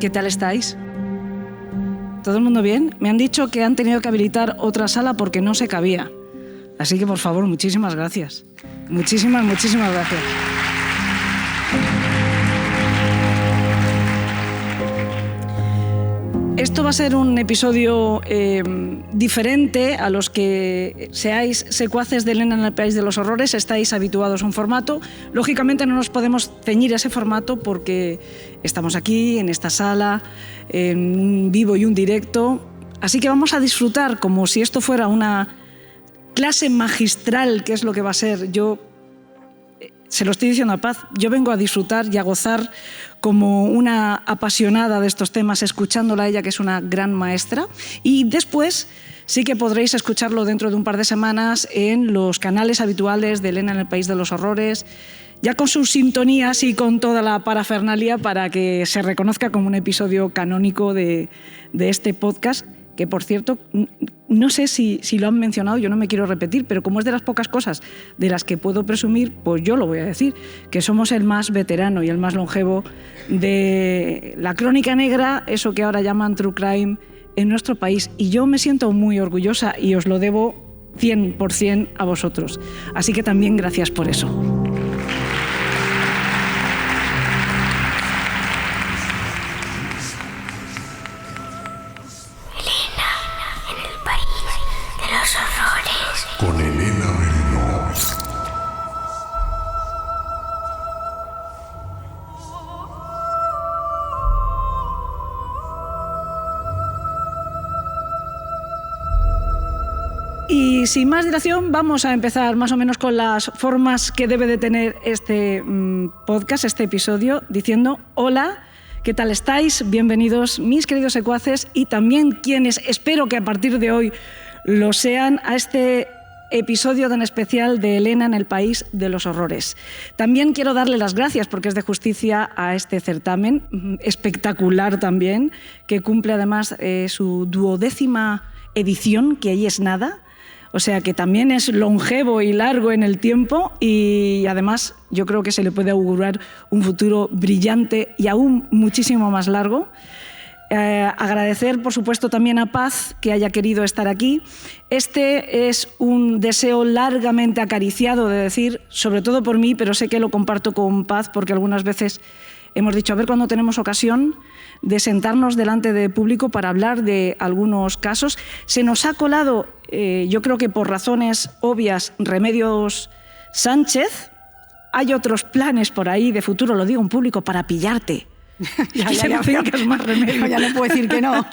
¿Qué tal estáis? ¿Todo el mundo bien? Me han dicho que han tenido que habilitar otra sala porque no se cabía. Así que, por favor, muchísimas gracias. Muchísimas gracias. Esto va a ser un episodio diferente a los que seáis secuaces de Elena en el País de los Horrores. Estáis habituados a un formato. Lógicamente no nos podemos ceñir a ese formato porque estamos aquí, en esta sala, en un vivo y un directo. Así que vamos a disfrutar como si esto fuera una clase magistral, que es lo que va a ser. Yo se lo estoy diciendo a Paz, yo vengo a disfrutar y a gozar como una apasionada de estos temas, escuchándola a ella, que es una gran maestra. Y después sí que podréis escucharlo dentro de un par de semanas en los canales habituales de Elena en el País de los Horrores, ya con sus sintonías y con toda la parafernalia para que se reconozca como un episodio canónico de este podcast, que, por cierto, no sé si lo han mencionado, yo no me quiero repetir, pero como es de las pocas cosas de las que puedo presumir, pues yo lo voy a decir, que somos el más veterano y el más longevo de la crónica negra, eso que ahora llaman True Crime, en nuestro país. Y yo me siento muy orgullosa y os lo debo 100% a vosotros. Así que también gracias por eso. Con Elena Merino. Y sin más dilación, vamos a empezar más o menos con las formas que debe de tener este podcast, este episodio, diciendo hola, ¿qué tal estáis? Bienvenidos, mis queridos secuaces, y también quienes espero que a partir de hoy lo sean, a este episodio tan especial de Elena en el País de los Horrores. También quiero darle las gracias, porque es de justicia, a este certamen, espectacular también, que cumple además su 12ª edición, que ahí es nada, o sea que también es longevo y largo en el tiempo, y además yo creo que se le puede augurar un futuro brillante y aún muchísimo más largo. Agradecer, por supuesto, también a Paz que haya querido estar aquí. Este es un deseo largamente acariciado de decir, sobre todo por mí, pero sé que lo comparto con Paz porque algunas veces hemos dicho, a ver cuándo tenemos ocasión de sentarnos delante de público para hablar de algunos casos. Se nos ha colado, yo creo que por razones obvias, Remedios Sánchez. Hay otros planes por ahí de futuro, lo digo en público, para pillarte. Ya más remedio. Ya no puedo decir que no.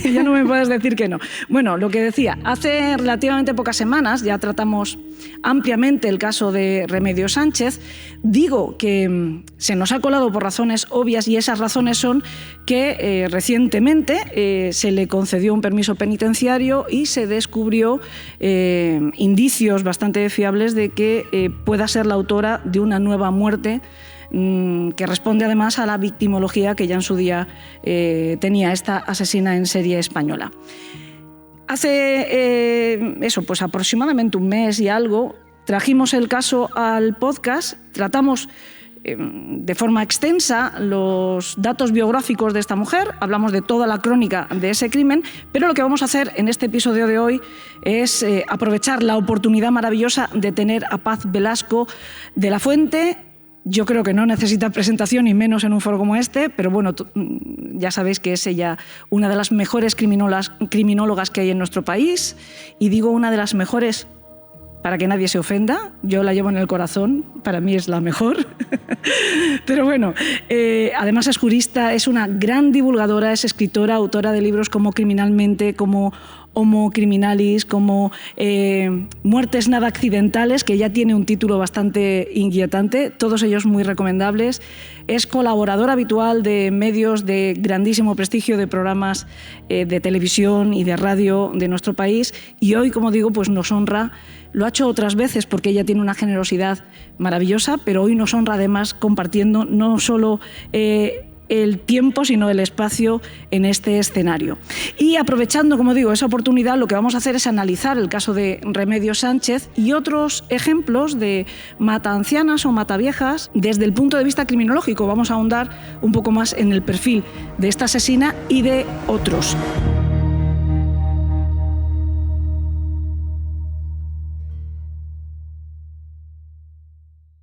Que ya no me puedes decir que no. Bueno, lo que decía, hace relativamente pocas semanas ya tratamos ampliamente el caso de Remedios Sánchez. Digo que se nos ha colado por razones obvias, y esas razones son que recientemente se le concedió un permiso penitenciario y se descubrió indicios bastante fiables de que pueda ser la autora de una nueva muerte, que responde además a la victimología que ya en su día tenía esta asesina en serie española. Hace pues aproximadamente un mes y algo trajimos el caso al podcast, tratamos de forma extensa los datos biográficos de esta mujer, hablamos de toda la crónica de ese crimen, pero lo que vamos a hacer en este episodio de hoy es aprovechar la oportunidad maravillosa de tener a Paz Velasco de la Fuente. Yo creo que no necesita presentación, y menos en un foro como este, pero bueno, ya sabéis que es ella una de las mejores criminólogas que hay en nuestro país, y digo una de las mejores para que nadie se ofenda, yo la llevo en el corazón, para mí es la mejor. Pero bueno, además es jurista, es una gran divulgadora, es escritora, autora de libros como Criminalmente, como Homo Criminalis, como Muertes Nada Accidentales, que ya tiene un título bastante inquietante, todos ellos muy recomendables. Es colaboradora habitual de medios de grandísimo prestigio, de programas de televisión y de radio de nuestro país, y hoy, como digo, pues nos honra. Lo ha hecho otras veces porque ella tiene una generosidad maravillosa, pero hoy nos honra además compartiendo no solo el tiempo, sino el espacio en este escenario. Y aprovechando, como digo, esa oportunidad, lo que vamos a hacer es analizar el caso de Remedios Sánchez y otros ejemplos de mataancianas o mataviejas desde el punto de vista criminológico. Vamos a ahondar un poco más en el perfil de esta asesina y de otros.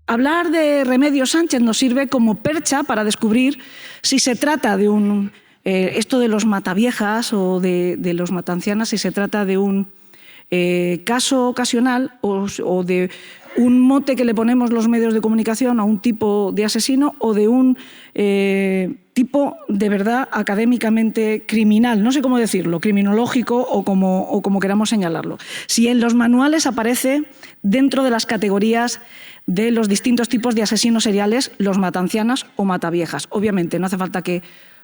Hablar de Remedios Sánchez nos sirve como percha para descubrir si se trata de un... esto de los mataviejas o de los mataancianas, si se trata de un caso ocasional o de un mote que le ponemos los medios de comunicación a un tipo de asesino o de un tipo de verdad académicamente criminal, no sé cómo decirlo, criminológico o como queramos señalarlo. Si en los manuales aparece dentro de las categorías de los distintos tipos de asesinos seriales, los mataancianas o mataviejas. Obviamente, no hace falta que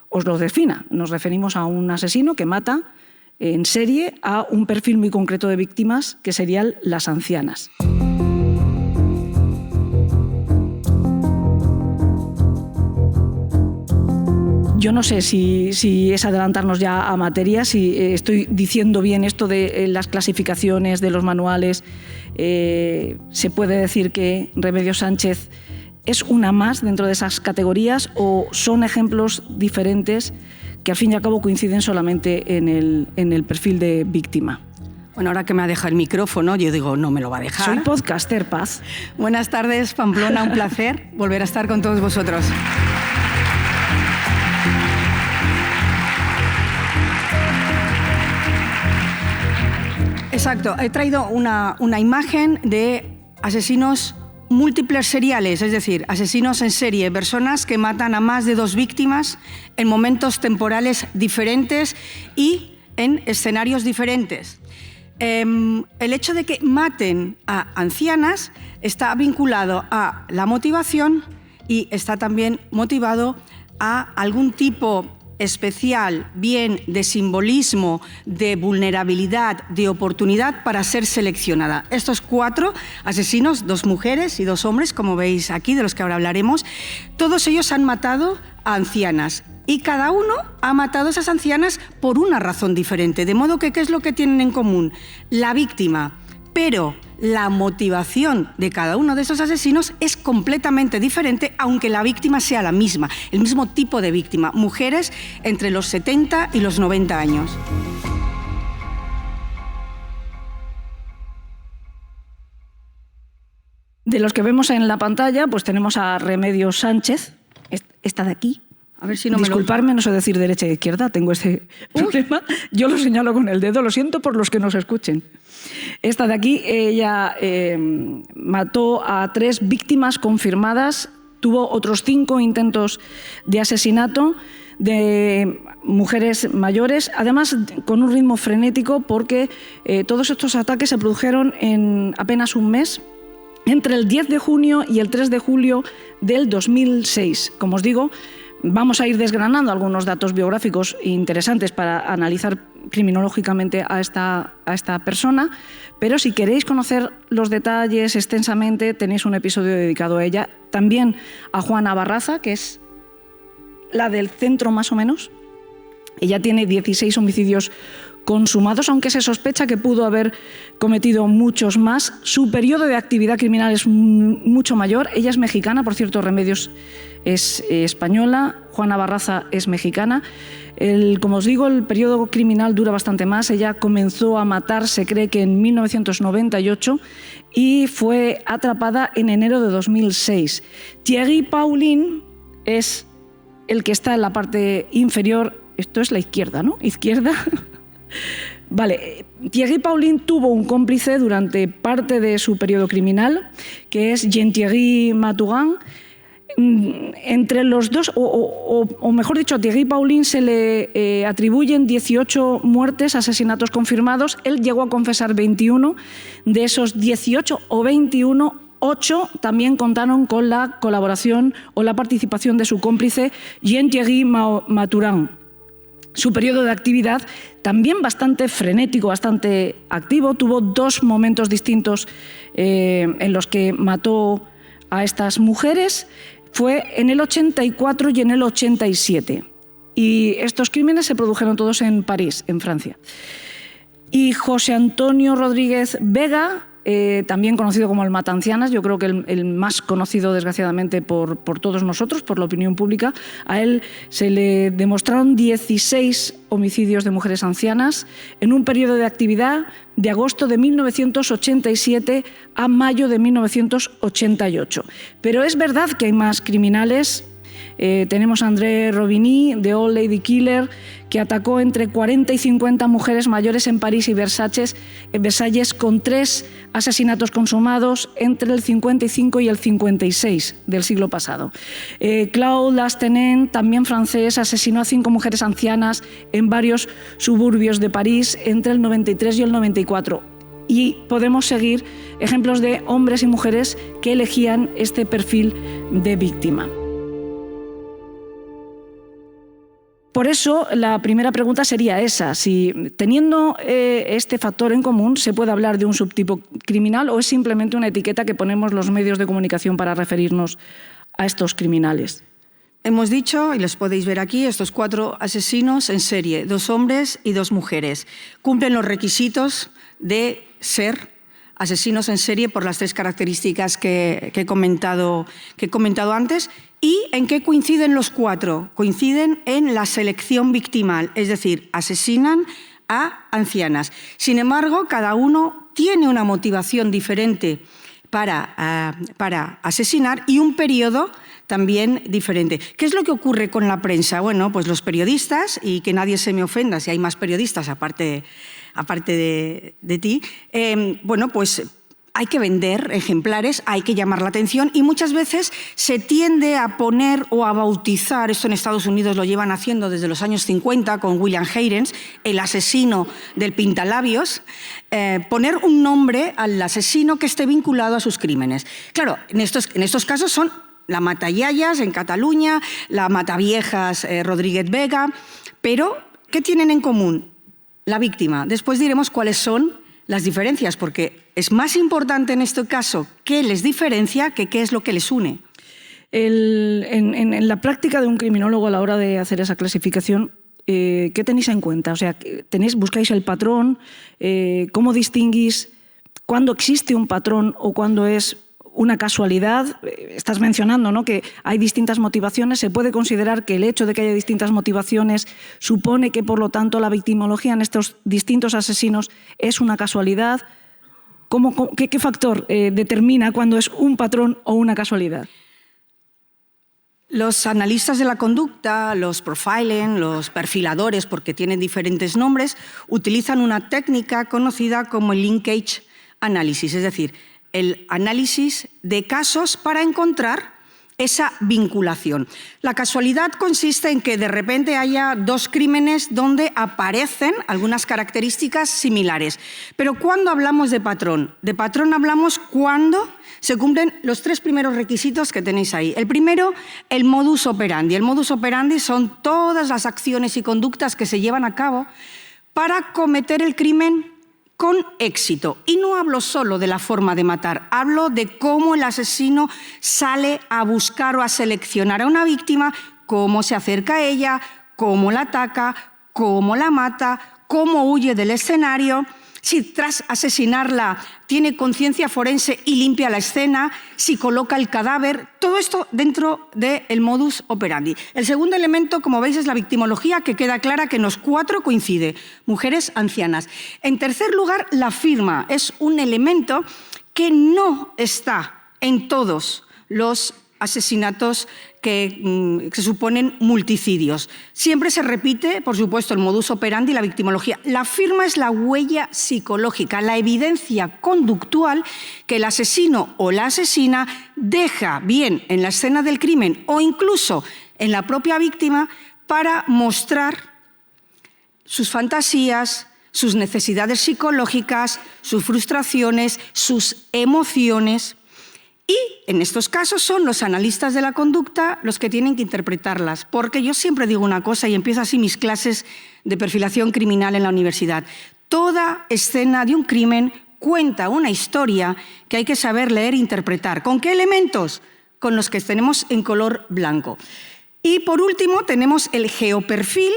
os lo defina. Nos referimos a un asesino que mata en serie a un perfil muy concreto de víctimas, que serían las ancianas. Yo no sé si es adelantarnos ya a materia, si estoy diciendo bien esto de las clasificaciones de los manuales. Se puede decir que Remedios Sánchez es una más dentro de esas categorías o son ejemplos diferentes que al fin y al cabo coinciden solamente en el perfil de víctima. Bueno, ahora que me ha dejado el micrófono, yo digo, no me lo va a dejar. Soy podcaster, Paz. Buenas tardes, Pamplona, un placer volver a estar con todos vosotros. Exacto, he traído una imagen de asesinos múltiples seriales, es decir, asesinos en serie, personas que matan a más de 2 víctimas en momentos temporales diferentes y en escenarios diferentes. El hecho de que maten a ancianas está vinculado a la motivación y está también motivado a algún tipo especial, bien de simbolismo, de vulnerabilidad, de oportunidad para ser seleccionada. Estos 4 asesinos, 2 mujeres y 2 hombres, como veis aquí, de los que ahora hablaremos, todos ellos han matado a ancianas y cada uno ha matado a esas ancianas por una razón diferente, de modo que ¿qué es lo que tienen en común? La víctima, pero la motivación de cada uno de esos asesinos es completamente diferente, aunque la víctima sea la misma, el mismo tipo de víctima, mujeres entre los 70 y los 90 años. De los que vemos en la pantalla, pues tenemos a Remedios Sánchez, esta de aquí. A ver si no Disculparme, no sé decir derecha e izquierda, tengo ese problema. Yo lo señalo con el dedo, lo siento por los que nos escuchen. Esta de aquí, ella mató a 3 víctimas confirmadas, tuvo otros 5 intentos de asesinato de mujeres mayores, además con un ritmo frenético porque todos estos ataques se produjeron en apenas un mes, entre el 10 de junio y el 3 de julio del 2006. Como os digo, vamos a ir desgranando algunos datos biográficos interesantes para analizar criminológicamente a esta persona, pero si queréis conocer los detalles extensamente, tenéis un episodio dedicado a ella. También a Juana Barraza, que es la del centro más o menos. Ella tiene 16 homicidios consumados, aunque se sospecha que pudo haber cometido muchos más. Su periodo de actividad criminal es mucho mayor. Ella es mexicana, por cierto, Remedios es española, Juana Barraza es mexicana. Como os digo, el periodo criminal dura bastante más. Ella comenzó a matar, se cree que en 1998, y fue atrapada en enero de 2006. Thierry Paulin es el que está en la parte inferior. Esto es la izquierda, ¿no? Izquierda. Vale, Thierry Paulin tuvo un cómplice durante parte de su periodo criminal, que es Jean-Thierry Mathurin. Entre los dos, o mejor dicho, a Thierry Paulin se le atribuyen 18 muertes, asesinatos confirmados. Él llegó a confesar 21. De esos 18 o 21, 8 también contaron con la colaboración o la participación de su cómplice Jean-Thierry Mathurin. Su periodo de actividad también bastante frenético, bastante activo. Tuvo 2 momentos distintos en los que mató a estas mujeres. fue en el 84 y en el 87. Y estos crímenes se produjeron todos en París, en Francia. Y José Antonio Rodríguez Vega, también conocido como el Matancianas, yo creo que el más conocido desgraciadamente por todos nosotros, por la opinión pública, a él se le demostraron 16 homicidios de mujeres ancianas en un periodo de actividad de agosto de 1987 a mayo de 1988. Pero es verdad que hay más criminales. Tenemos a André Robigny, The Old Lady Killer, que atacó entre 40 y 50 mujeres mayores en París y Versalles con 3 asesinatos consumados entre el 55 y el 56 del siglo pasado. Claude Lastenен, también francés, asesinó a 5 mujeres ancianas en varios suburbios de París entre el 93 y el 94. Y podemos seguir ejemplos de hombres y mujeres que elegían este perfil de víctima. Por eso, la primera pregunta sería esa, si teniendo este factor en común se puede hablar de un subtipo criminal o es simplemente una etiqueta que ponemos los medios de comunicación para referirnos a estos criminales. Hemos dicho, y los podéis ver aquí, estos 4 asesinos en serie, 2 hombres y 2 mujeres. Cumplen los requisitos de ser asesinos en serie por las 3 características que he comentado antes. ¿Y en qué coinciden los 4? Coinciden en la selección victimal, es decir, asesinan a ancianas. Sin embargo, cada uno tiene una motivación diferente para asesinar y un periodo también diferente. ¿Qué es lo que ocurre con la prensa? Bueno, pues los periodistas, y que nadie se me ofenda si hay más periodistas aparte de ti, bueno, pues hay que vender ejemplares, hay que llamar la atención y muchas veces se tiende a poner o a bautizar, esto en Estados Unidos lo llevan haciendo desde los años 50 con William Heirens, el asesino del pintalabios, poner un nombre al asesino que esté vinculado a sus crímenes. Claro, en estos casos son la Matayayas en Cataluña, la Mataviejas Rodríguez Vega, pero ¿qué tienen en común? La víctima. Después diremos cuáles son las diferencias, porque es más importante en este caso qué les diferencia que qué es lo que les une. En la práctica de un criminólogo a la hora de hacer esa clasificación, ¿qué tenéis en cuenta? O sea, ¿buscáis el patrón? ¿Cómo distinguís cuándo existe un patrón o cuándo es una casualidad? Estás mencionando, ¿no?, que hay distintas motivaciones. ¿Se puede considerar que el hecho de que haya distintas motivaciones supone que, por lo tanto, la victimología en estos distintos asesinos es una casualidad? ¿Qué factor determina cuándo es un patrón o una casualidad? Los analistas de la conducta, los profiling, los perfiladores, porque tienen diferentes nombres, utilizan una técnica conocida como el linkage analysis, es decir, el análisis de casos para encontrar esa vinculación. La casualidad consiste en que de repente haya 2 crímenes donde aparecen algunas características similares. Pero ¿cuándo hablamos de patrón? De patrón hablamos cuando se cumplen los 3 primeros requisitos que tenéis ahí. El primero, el modus operandi. El modus operandi son todas las acciones y conductas que se llevan a cabo para cometer el crimen con éxito. Y no hablo solo de la forma de matar, hablo de cómo el asesino sale a buscar o a seleccionar a una víctima, cómo se acerca a ella, cómo la ataca, cómo la mata, cómo huye del escenario, si tras asesinarla tiene conciencia forense y limpia la escena, si coloca el cadáver, todo esto dentro del modus operandi. El segundo elemento, como veis, es la victimología, que queda clara que en los 4 coincide, mujeres ancianas. En tercer lugar, la firma es un elemento que no está en todos los asesinatos que suponen multicidios. Siempre se repite, por supuesto, el modus operandi y la victimología. La firma es la huella psicológica, la evidencia conductual que el asesino o la asesina deja bien en la escena del crimen o incluso en la propia víctima para mostrar sus fantasías, sus necesidades psicológicas, sus frustraciones, sus emociones. Y en estos casos son los analistas de la conducta los que tienen que interpretarlas, porque yo siempre digo una cosa y empiezo así mis clases de perfilación criminal en la universidad. Toda escena de un crimen cuenta una historia que hay que saber leer e interpretar. ¿Con qué elementos? con los que tenemos en color blanco. Y por último tenemos el geoperfil,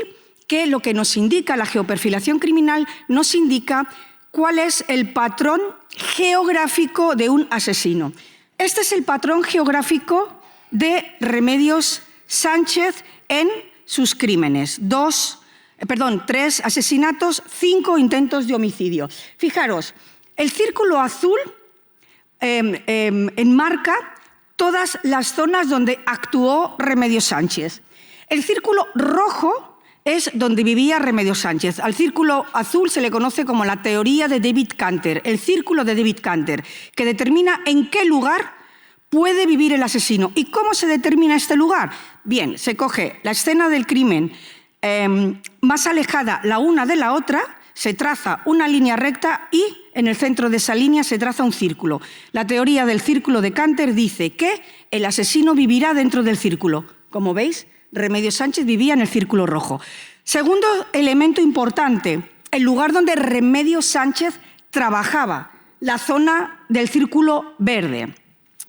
que lo que nos indica, la geoperfilación criminal, nos indica cuál es el patrón geográfico de un asesino. Este es el patrón geográfico de Remedios Sánchez en sus crímenes. 3 asesinatos, 5 intentos de homicidio. Fijaros, el círculo azul enmarca todas las zonas donde actuó Remedios Sánchez. El círculo rojo es donde vivía Remedios Sánchez. Al círculo azul se le conoce como la teoría de David Kanter, el círculo de David Kanter, que determina en qué lugar puede vivir el asesino. ¿Y cómo se determina este lugar? Bien, se coge la escena del crimen más alejada la una de la otra, se traza una línea recta y en el centro de esa línea se traza un círculo. La teoría del círculo de Kanter dice que el asesino vivirá dentro del círculo. Como veis, Remedios Sánchez vivía en el círculo rojo. Segundo elemento importante, el lugar donde Remedios Sánchez trabajaba, la zona del círculo verde.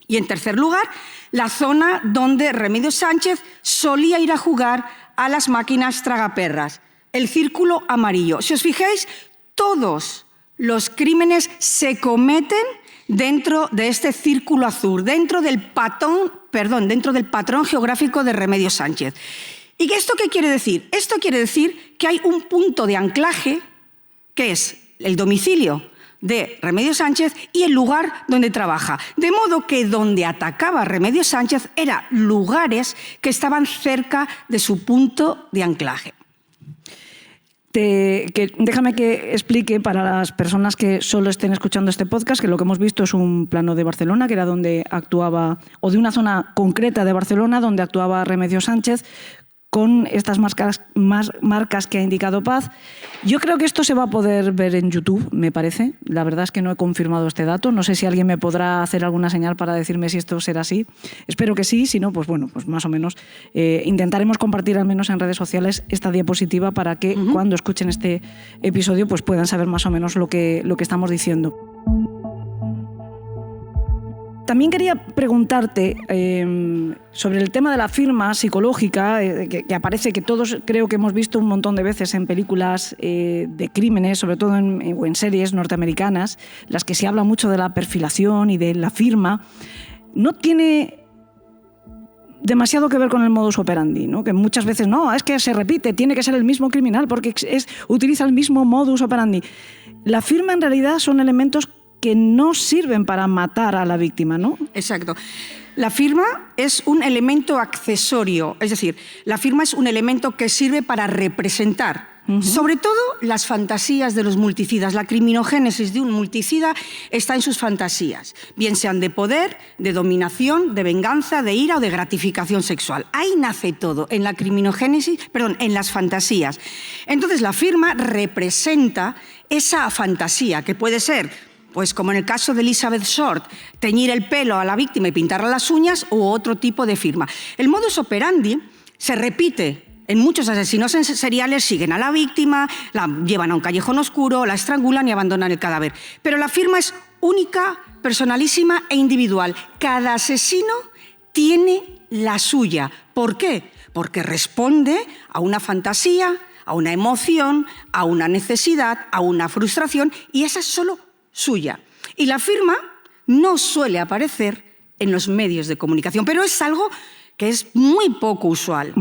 Y en tercer lugar, la zona donde Remedios Sánchez solía ir a jugar a las máquinas tragaperras, el círculo amarillo. Si os fijáis, todos los crímenes se cometen dentro de este círculo azul, dentro del patrón geográfico de Remedios Sánchez. ¿Y esto qué quiere decir? Esto quiere decir que hay un punto de anclaje, que es el domicilio de Remedios Sánchez y el lugar donde trabaja. De modo que donde atacaba Remedios Sánchez eran lugares que estaban cerca de su punto de anclaje. Déjame que explique para las personas que solo estén escuchando este podcast que lo que hemos visto es un plano de Barcelona, que era donde actuaba, o de una zona concreta de Barcelona donde actuaba Remedios Sánchez, con estas marcas que ha indicado Paz. Yo creo que esto se va a poder ver en YouTube, me parece. La verdad es que no he confirmado este dato. No sé si alguien me podrá hacer alguna señal para decirme si esto será así. Espero que sí, si no, pues bueno, pues más o menos intentaremos compartir al menos en redes sociales esta diapositiva para que cuando escuchen este episodio pues puedan saber más o menos lo que estamos diciendo. También quería preguntarte sobre el tema de la firma psicológica, que aparece, que todos creo que hemos visto un montón de veces en películas de crímenes, sobre todo o en series norteamericanas, las que se habla mucho de la perfilación y de la firma. No tiene demasiado que ver con el modus operandi, ¿no? Que muchas veces no, es que se repite, tiene que ser el mismo criminal porque utiliza el mismo modus operandi. La firma en realidad son elementos que no sirven para matar a la víctima, ¿no? Exacto. La firma es un elemento accesorio, es decir, la firma es un elemento que sirve para representar, sobre todo las fantasías de los multicidas. La criminogénesis de un multicida está en sus fantasías, bien sean de poder, de dominación, de venganza, de ira o de gratificación sexual. Ahí nace todo, en la en las fantasías. Entonces, la firma representa esa fantasía, que puede ser, pues como en el caso de Elizabeth Short, teñir el pelo a la víctima y pintarle las uñas, u otro tipo de firma. El modus operandi se repite en muchos asesinos seriales, siguen a la víctima, la llevan a un callejón oscuro, la estrangulan y abandonan el cadáver. Pero la firma es única, personalísima e individual. Cada asesino tiene la suya. ¿Por qué? Porque responde a una fantasía, a una emoción, a una necesidad, a una frustración, y esa es solo suya. Y la firma no suele aparecer en los medios de comunicación, pero es algo que es muy poco usual.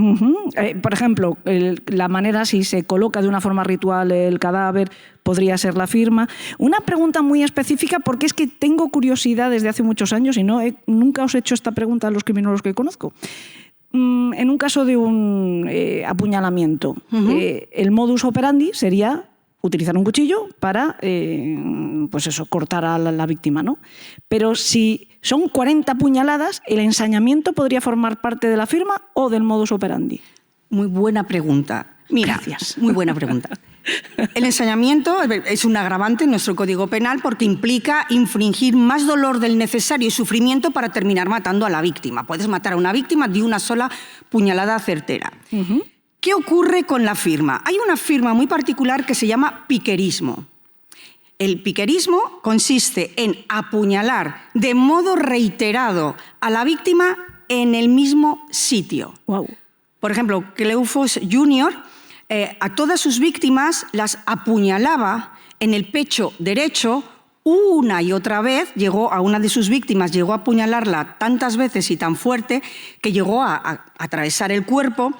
Por ejemplo, la manera, si se coloca de una forma ritual el cadáver, podría ser la firma. Una pregunta muy específica, porque es que tengo curiosidad desde hace muchos años y nunca os he hecho esta pregunta a los criminólogos que conozco. En un caso de un apuñalamiento, el modus operandi sería utilizar un cuchillo para, pues eso, cortar a la víctima, ¿no? Pero si son 40 puñaladas, ¿el ensañamiento podría formar parte de la firma o del modus operandi? Muy buena pregunta. Mira, gracias. Muy buena pregunta. El ensañamiento es un agravante en nuestro Código Penal porque implica infligir más dolor del necesario y sufrimiento para terminar matando a la víctima. Puedes matar a una víctima de una sola puñalada certera. ¿Qué ocurre con la firma? Hay una firma muy particular que se llama piquerismo. El piquerismo consiste en apuñalar de modo reiterado a la víctima en el mismo sitio. Wow. Por ejemplo, Cleophas Jr. A todas sus víctimas las apuñalaba en el pecho derecho una y otra vez. Llegó a una de sus víctimas, llegó a apuñalarla tantas veces y tan fuerte que llegó a atravesar el cuerpo.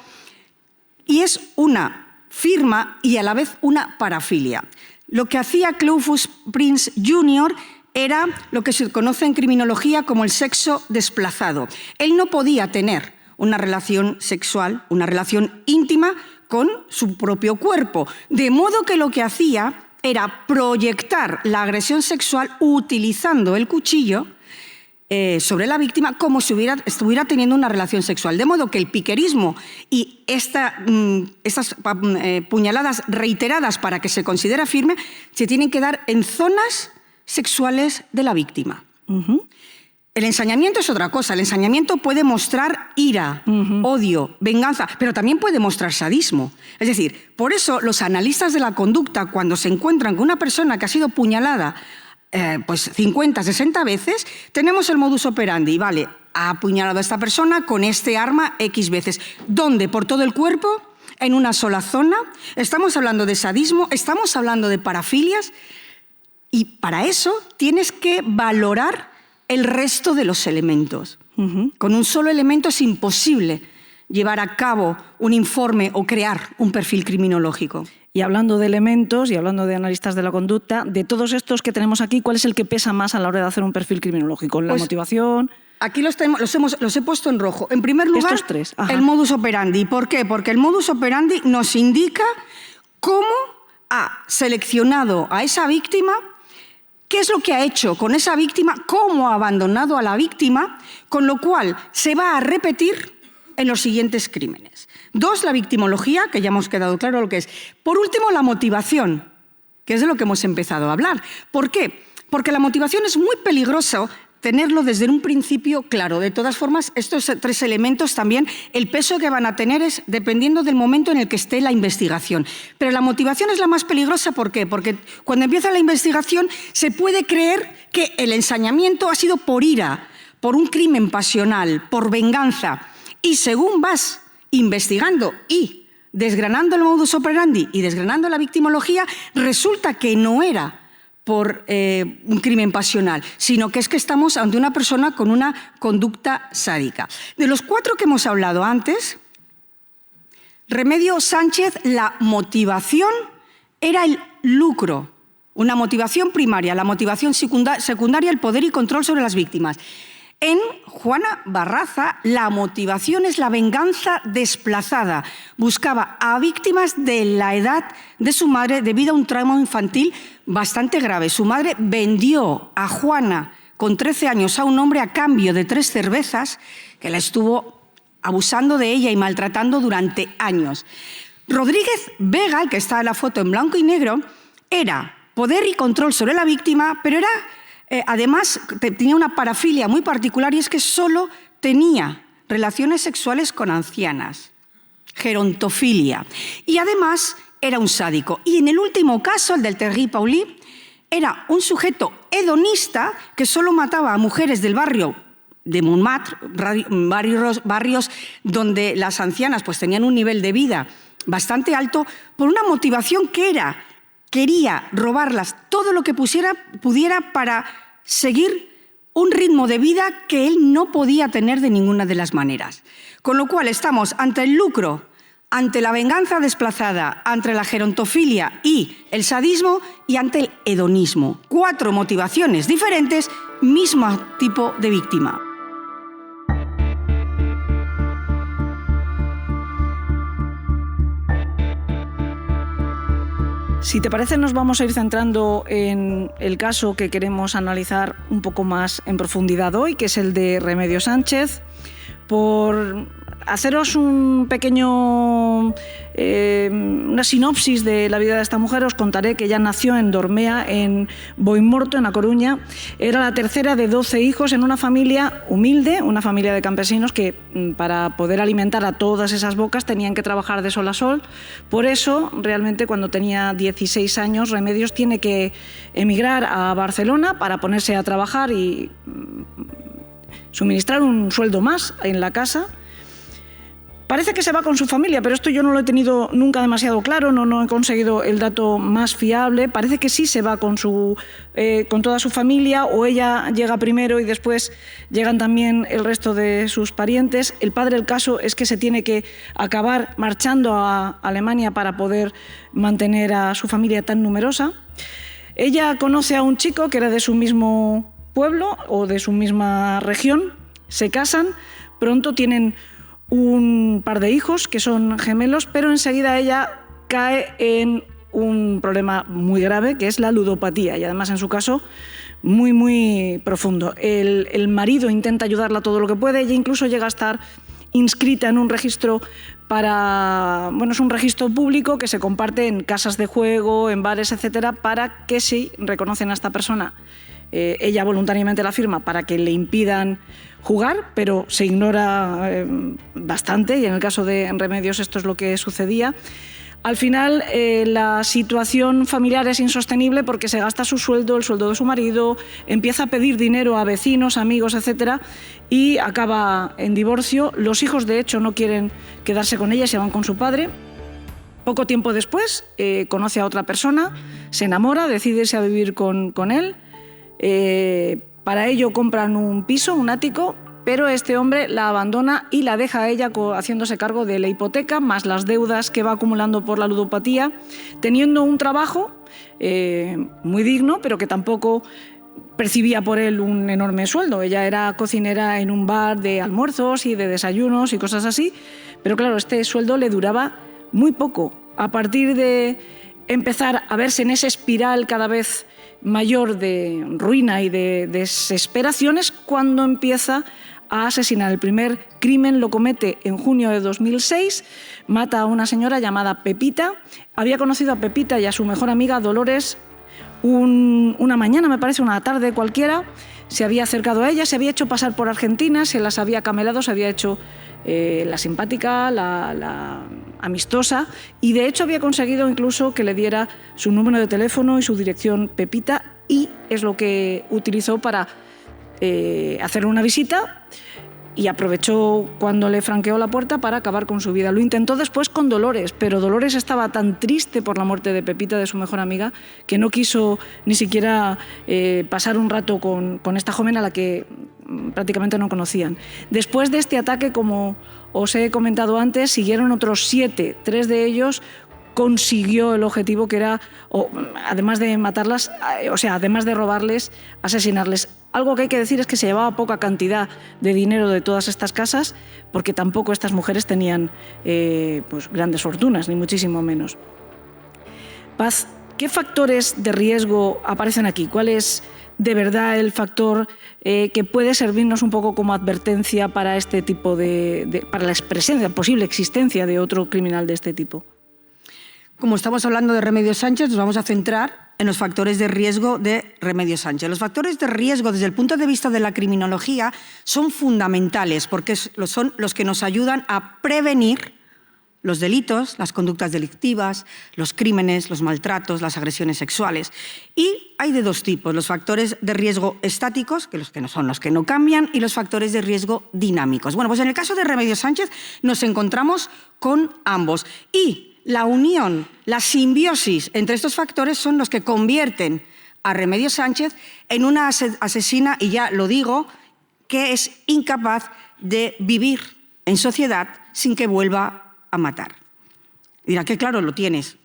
Y es una firma y a la vez una parafilia. Lo que hacía Cleophas Prince Jr. era lo que se conoce en criminología como el sexo desplazado. Él no podía tener una relación sexual, una relación íntima con su propio cuerpo, de modo que lo que hacía era proyectar la agresión sexual utilizando el cuchillo sobre la víctima como si estuviera teniendo una relación sexual. De modo que el piquerismo y estas puñaladas reiteradas para que se considere firme se tienen que dar en zonas sexuales de la víctima. Uh-huh. El ensañamiento es otra cosa. El ensañamiento puede mostrar ira, odio, venganza, pero también puede mostrar sadismo. Es decir, por eso los analistas de la conducta, cuando se encuentran con una persona que ha sido puñalada 50, 60 veces, tenemos el modus operandi. Vale, ha apuñalado a esta persona con este arma X veces. ¿Dónde? ¿Por todo el cuerpo? ¿En una sola zona? ¿Estamos hablando de sadismo? ¿Estamos hablando de parafilias? Y para eso tienes que valorar el resto de los elementos. Uh-huh. Con un solo elemento es imposible llevar a cabo un informe o crear un perfil criminológico. Y hablando de elementos y hablando de analistas de la conducta, de todos estos que tenemos aquí, ¿cuál es el que pesa más a la hora de hacer un perfil criminológico? ¿La motivación? Aquí los he puesto en rojo. En primer lugar, estos tres. El modus operandi. ¿Por qué? Porque el modus operandi nos indica cómo ha seleccionado a esa víctima, qué es lo que ha hecho con esa víctima, cómo ha abandonado a la víctima, con lo cual se va a repetir en los siguientes crímenes. 2, la victimología, que ya hemos quedado claro lo que es. Por último, la motivación, que es de lo que hemos empezado a hablar. ¿Por qué? Porque la motivación es muy peligroso tenerlo desde un principio claro. De todas formas, estos 3 elementos también, el peso que van a tener es dependiendo del momento en el que esté la investigación. Pero la motivación es la más peligrosa, ¿por qué? Porque cuando empieza la investigación se puede creer que el ensañamiento ha sido por ira, por un crimen pasional, por venganza. Y según vas investigando y desgranando el modus operandi y desgranando la victimología, resulta que no era por un crimen pasional, sino que es que estamos ante una persona con una conducta sádica. De los 4 que hemos hablado antes, Remedios Sánchez, la motivación era el lucro, una motivación primaria, la motivación secundaria, el poder y control sobre las víctimas. En Juana Barraza, la motivación es la venganza desplazada. Buscaba a víctimas de la edad de su madre debido a un trauma infantil bastante grave. Su madre vendió a Juana con 13 años a un hombre a cambio de 3 cervezas que la estuvo abusando de ella y maltratando durante años. Rodríguez Vega, el que está en la foto en blanco y negro, era poder y control sobre la víctima, pero era además tenía una parafilia muy particular y es que solo tenía relaciones sexuales con ancianas, gerontofilia, y además era un sádico. Y en el último caso, el del Terry Pauli, era un sujeto hedonista que solo mataba a mujeres del barrio de Montmartre, barrios donde las ancianas pues tenían un nivel de vida bastante alto, por una motivación que era: quería robarlas todo lo que pudiera para seguir un ritmo de vida que él no podía tener de ninguna de las maneras. Con lo cual estamos ante el lucro, ante la venganza desplazada, ante la gerontofilia y el sadismo y ante el hedonismo. 4 motivaciones diferentes, mismo tipo de víctima. Si te parece, nos vamos a ir centrando en el caso que queremos analizar un poco más en profundidad hoy, que es el de Remedios Sánchez. Por haceros un pequeño, una sinopsis de la vida de esta mujer, os contaré que ella nació en Dormea, en Boimorto, en A Coruña. Era la tercera de 12 hijos en una familia humilde, una familia de campesinos que para poder alimentar a todas esas bocas tenían que trabajar de sol a sol. Por eso, realmente, cuando tenía 16 años, Remedios tiene que emigrar a Barcelona para ponerse a trabajar y suministrar un sueldo más en la casa. Parece que se va con su familia, pero esto yo no lo he tenido nunca demasiado claro, no he conseguido el dato más fiable. Parece que sí se va con toda su familia, o ella llega primero y después llegan también el resto de sus parientes. El padre del caso es que se tiene que acabar marchando a Alemania para poder mantener a su familia tan numerosa. Ella conoce a un chico que era de su mismo pueblo o de su misma región, se casan, pronto tienen un par de hijos que son gemelos, pero enseguida ella cae en un problema muy grave, que es la ludopatía, y además en su caso muy, muy profundo. El marido intenta ayudarla todo lo que puede, ella incluso llega a estar inscrita en un registro es un registro público que se comparte en casas de juego, en bares, etcétera, para que si reconocen a esta persona, ella voluntariamente la firma para que le impidan jugar, pero se ignora bastante, y en el caso de Remedios esto es lo que sucedía. Al final la situación familiar es insostenible porque se gasta su sueldo, el sueldo de su marido, empieza a pedir dinero a vecinos, amigos, etcétera, y acaba en divorcio. Los hijos, de hecho, no quieren quedarse con ella, se van con su padre. Poco tiempo después conoce a otra persona, se enamora, decide irse a vivir con él. Para ello compran un piso, un ático, pero este hombre la abandona y la deja a ella haciéndose cargo de la hipoteca, más las deudas que va acumulando por la ludopatía, teniendo un trabajo muy digno, pero que tampoco percibía por él un enorme sueldo. Ella era cocinera en un bar de almuerzos y de desayunos y cosas así, pero claro, este sueldo le duraba muy poco. A partir de empezar a verse en esa espiral cada vez mayor de ruina y de desesperaciones, cuando empieza a asesinar. El primer crimen lo comete en junio de 2006, mata a una señora llamada Pepita. Había conocido a Pepita y a su mejor amiga Dolores una mañana, me parece, una tarde cualquiera. Se había acercado a ella, se había hecho pasar por argentina, se las había camelado, se había hecho la simpática, la amistosa, y de hecho había conseguido incluso que le diera su número de teléfono y su dirección Pepita, y es lo que utilizó para hacerle una visita, y aprovechó cuando le franqueó la puerta para acabar con su vida. Lo intentó después con Dolores, pero Dolores estaba tan triste por la muerte de Pepita, de su mejor amiga, que no quiso ni siquiera pasar un rato con esta joven a la que prácticamente no conocían. Después de este ataque, como os he comentado antes, siguieron otros 7, 3 de ellos consiguió el objetivo, que era, además de matarlas, además de robarles, asesinarles. Algo que hay que decir es que se llevaba poca cantidad de dinero de todas estas casas, porque tampoco estas mujeres tenían grandes fortunas, ni muchísimo menos. Paz, ¿qué factores de riesgo aparecen aquí? ¿Cuál es de verdad el factor que puede servirnos un poco como advertencia para este tipo para la posible existencia de otro criminal de este tipo? Como estamos hablando de Remedios Sánchez, nos vamos a centrar en los factores de riesgo de Remedios Sánchez. Los factores de riesgo, desde el punto de vista de la criminología, son fundamentales porque son los que nos ayudan a prevenir los delitos, las conductas delictivas, los crímenes, los maltratos, las agresiones sexuales. Y hay de dos tipos: los factores de riesgo estáticos, que son los que no cambian, y los factores de riesgo dinámicos. Bueno, pues en el caso de Remedios Sánchez nos encontramos con ambos. Y la unión, la simbiosis entre estos factores son los que convierten a Remedios Sánchez en una asesina, y ya lo digo, que es incapaz de vivir en sociedad sin que vuelva a matar. Dirá que claro, lo tienes.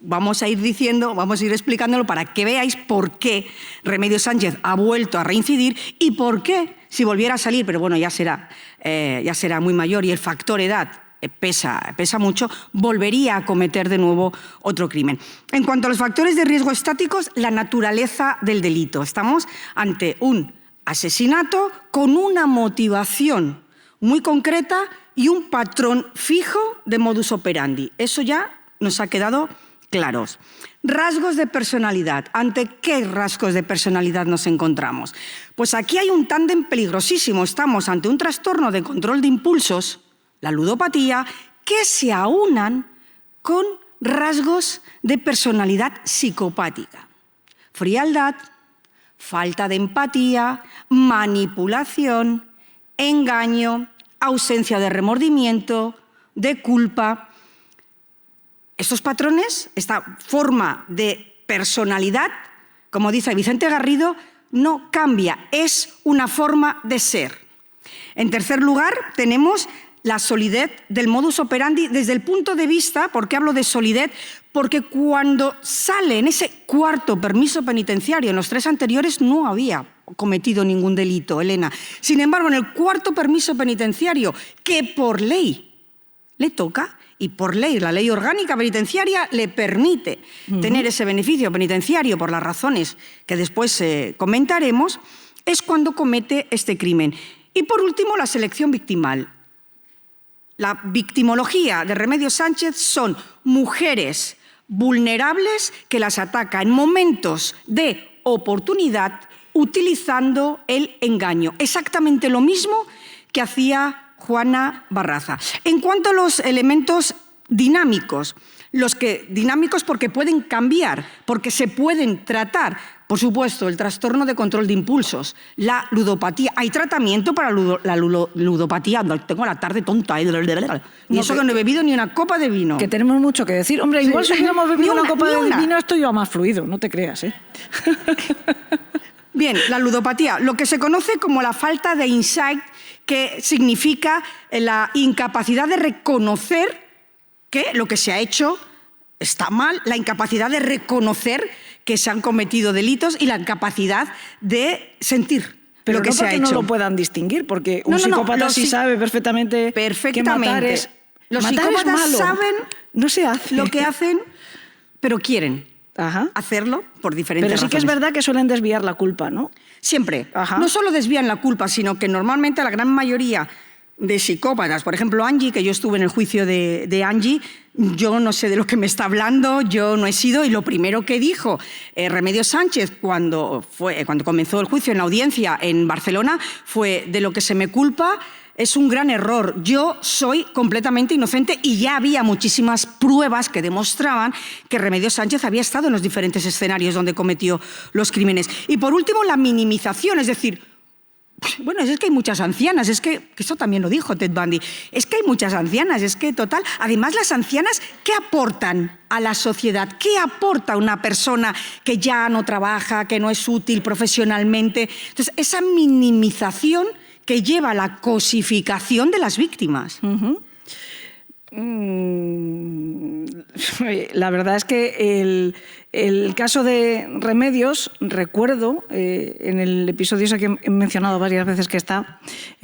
Vamos a ir explicándolo para que veáis por qué Remedios Sánchez ha vuelto a reincidir y por qué, si volviera a salir, pero bueno, ya será muy mayor y el factor edad pesa mucho, volvería a cometer de nuevo otro crimen. En cuanto a los factores de riesgo estáticos, la naturaleza del delito. Estamos ante un asesinato con una motivación muy concreta y un patrón fijo de modus operandi. Eso ya nos ha quedado claros. Rasgos de personalidad. ¿Ante qué rasgos de personalidad nos encontramos? Pues aquí hay un tándem peligrosísimo. Estamos ante un trastorno de control de impulsos, la ludopatía, que se aunan con rasgos de personalidad psicopática. Frialdad, falta de empatía, manipulación, engaño, ausencia de remordimiento, de culpa. Estos patrones, esta forma de personalidad, como dice Vicente Garrido, no cambia, es una forma de ser. En tercer lugar, tenemos la solidez del modus operandi desde el punto de vista, ¿por qué hablo de solidez? Porque cuando sale en ese cuarto permiso penitenciario, en los 3 anteriores no había cometido ningún delito, Elena. Sin embargo, en el cuarto permiso penitenciario, que por ley le toca, y por ley, la ley orgánica penitenciaria le permite tener ese beneficio penitenciario por las razones que después comentaremos, es cuando comete este crimen. Y por último, la selección victimal. La victimología de Remedios Sánchez son mujeres vulnerables que las ataca en momentos de oportunidad utilizando el engaño. Exactamente lo mismo que hacía Juana Barraza. En cuanto a los elementos dinámicos, dinámicos porque pueden cambiar, porque se pueden tratar, por supuesto, el trastorno de control de impulsos, la ludopatía. Hay tratamiento para la ludopatía. Tengo la tarde tonta. Y eso que no he bebido ni una copa de vino. Que tenemos mucho que decir. Hombre, igual si hubiéramos bebido una copa de vino, esto iba más fluido, no te creas, ¿eh? Bien, la ludopatía, lo que se conoce como la falta de insight, que significa la incapacidad de reconocer que lo que se ha hecho está mal, la incapacidad de reconocer que se han cometido delitos y la incapacidad de sentir pero lo que no se ha hecho. Pero no lo puedan distinguir, porque un psicópata sí sabe perfectamente que matar es... Los matar psicópatas es malo. saben no se hace. lo que hacen, pero quieren hacerlo por diferentes razones. Pero sí que es verdad que suelen desviar la culpa, ¿no? Siempre. No solo desvían la culpa, sino que normalmente la gran mayoría de psicópatas, por ejemplo Angie, que yo estuve en el juicio de Angie, yo no sé de lo que me está hablando, yo no he sido, y lo primero que dijo Remedios Sánchez cuando comenzó el juicio en la audiencia en Barcelona fue: de lo que se me culpa es un gran error, yo soy completamente inocente, y ya había muchísimas pruebas que demostraban que Remedios Sánchez había estado en los diferentes escenarios donde cometió los crímenes. Y por último, la minimización, es decir, bueno, es que hay muchas ancianas, es que eso también lo dijo Ted Bundy, es que hay muchas ancianas, es que total, además las ancianas, ¿qué aportan a la sociedad? ¿Qué aporta una persona que ya no trabaja, que no es útil profesionalmente? Entonces, esa minimización que lleva a la cosificación de las víctimas. La verdad es que el caso de Remedios, recuerdo, en el episodio ese que he mencionado varias veces que está,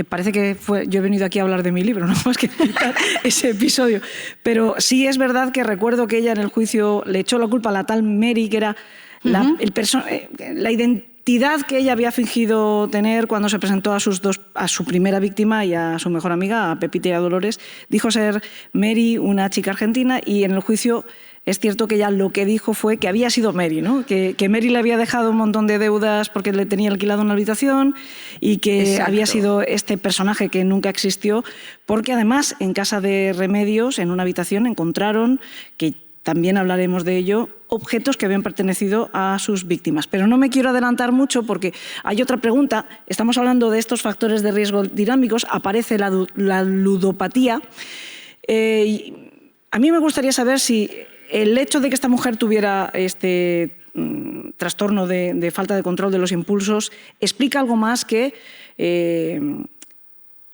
parece que yo he venido aquí a hablar de mi libro, no más que citar ese episodio, pero sí es verdad que recuerdo que ella en el juicio le echó la culpa a la tal Mary, que era la identidad que ella había fingido tener cuando se presentó a su primera víctima y a su mejor amiga, a Pepita y a Dolores. Dijo ser Mary, una chica argentina, y en el juicio es cierto que ella lo que dijo fue que había sido Mary, ¿no? Que Mary le había dejado un montón de deudas porque le tenía alquilado una habitación, y que había sido este personaje que nunca existió, porque además en casa de Remedios, en una habitación, encontraron, que también hablaremos de ello, objetos que habían pertenecido a sus víctimas. Pero no me quiero adelantar mucho porque hay otra pregunta. Estamos hablando de estos factores de riesgo dinámicos, aparece la ludopatía. A mí me gustaría saber si el hecho de que esta mujer tuviera este trastorno de falta de control de los impulsos explica algo más que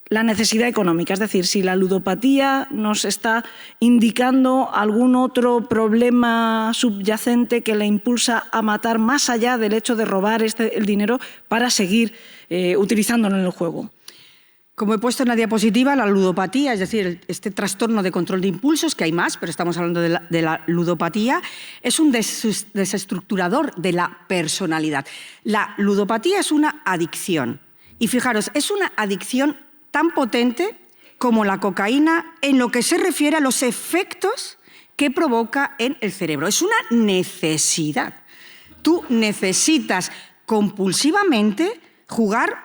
la necesidad económica, es decir, si la ludopatía nos está indicando algún otro problema subyacente que le impulsa a matar más allá del hecho de robar el dinero para seguir utilizándolo en el juego. Como he puesto en la diapositiva, la ludopatía, es decir, este trastorno de control de impulsos, que hay más, pero estamos hablando de la ludopatía, es un desestructurador de la personalidad. La ludopatía es una adicción. Y fijaros, es una adicción tan potente como la cocaína en lo que se refiere a los efectos que provoca en el cerebro. Es una necesidad. Tú necesitas compulsivamente jugar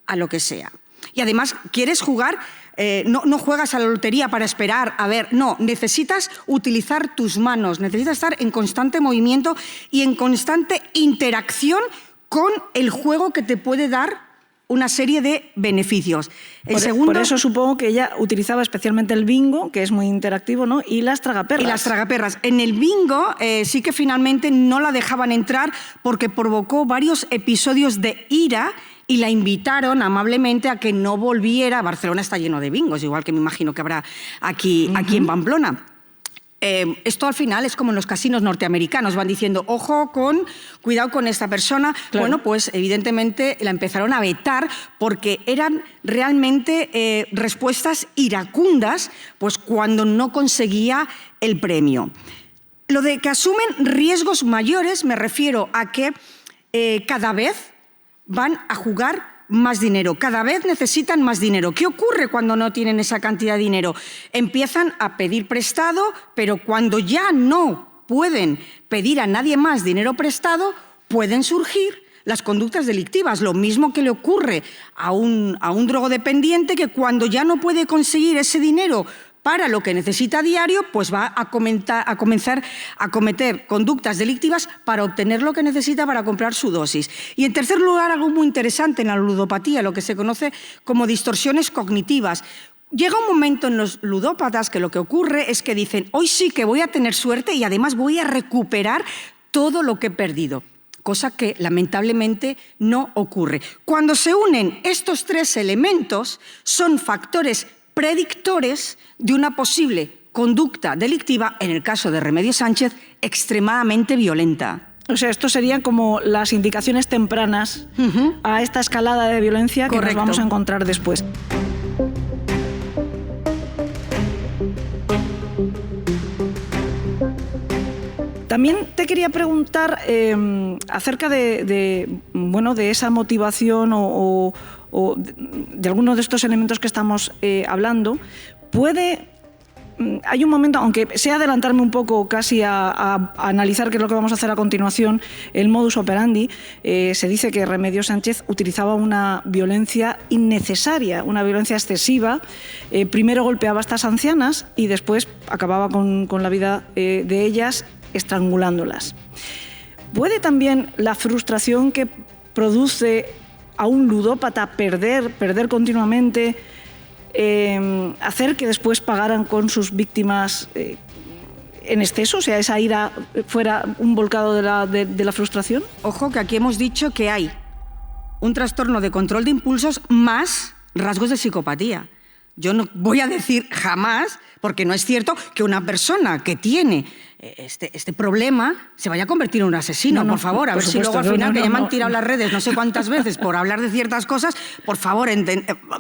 a lo que sea. Y además quieres jugar, no juegas a la lotería para esperar, no, necesitas utilizar tus manos, necesitas estar en constante movimiento y en constante interacción con el juego que te puede dar una serie de beneficios. Por eso supongo que ella utilizaba especialmente el bingo, que es muy interactivo, ¿no? Y las tragaperras. Y las tragaperras. En el bingo sí que finalmente no la dejaban entrar porque provocó varios episodios de ira y la invitaron amablemente a que no volviera. Barcelona está lleno de bingos, igual que me imagino que habrá aquí en Pamplona. Esto al final es como en los casinos norteamericanos, van diciendo, cuidado con esta persona. Claro. Bueno, pues evidentemente la empezaron a vetar porque eran realmente respuestas iracundas, pues cuando no conseguía el premio. Lo de que asumen riesgos mayores me refiero a que cada vez van a jugar más dinero, cada vez necesitan más dinero. ¿Qué ocurre cuando no tienen esa cantidad de dinero? Empiezan a pedir prestado, pero cuando ya no pueden pedir a nadie más dinero prestado, pueden surgir las conductas delictivas. Lo mismo que le ocurre a un drogodependiente que cuando ya no puede conseguir ese dinero para lo que necesita a diario, pues va a comenzar a cometer conductas delictivas para obtener lo que necesita para comprar su dosis. Y en tercer lugar, algo muy interesante en la ludopatía, lo que se conoce como distorsiones cognitivas. Llega un momento en los ludópatas que lo que ocurre es que dicen, hoy sí que voy a tener suerte y además voy a recuperar todo lo que he perdido. Cosa que lamentablemente no ocurre. Cuando se unen estos tres elementos, son factores predictores de una posible conducta delictiva, en el caso de Remedios Sánchez, extremadamente violenta. O sea, esto serían como las indicaciones tempranas a esta escalada de violencia que Correcto. Nos vamos a encontrar después. También te quería preguntar acerca de esa motivación o de alguno de estos elementos que estamos hablando. Hay un momento, aunque sea adelantarme un poco casi a analizar qué es lo que vamos a hacer a continuación, el modus operandi, se dice que Remedios Sánchez utilizaba una violencia innecesaria, una violencia excesiva. Primero golpeaba a estas ancianas y después acababa con la vida de ellas estrangulándolas. ¿Puede también la frustración que produce a un ludópata perder continuamente, hacer que después pagaran con sus víctimas en exceso? O sea, esa ira fuera un volcado de la frustración. Ojo, que aquí hemos dicho que hay un trastorno de control de impulsos más rasgos de psicopatía. Yo no voy a decir jamás, porque no es cierto, que una persona que tiene este problema se vaya a convertir en un asesino, por favor. A ver si luego al final, que ya me han tirado las redes no sé cuántas veces por hablar de ciertas cosas, por favor,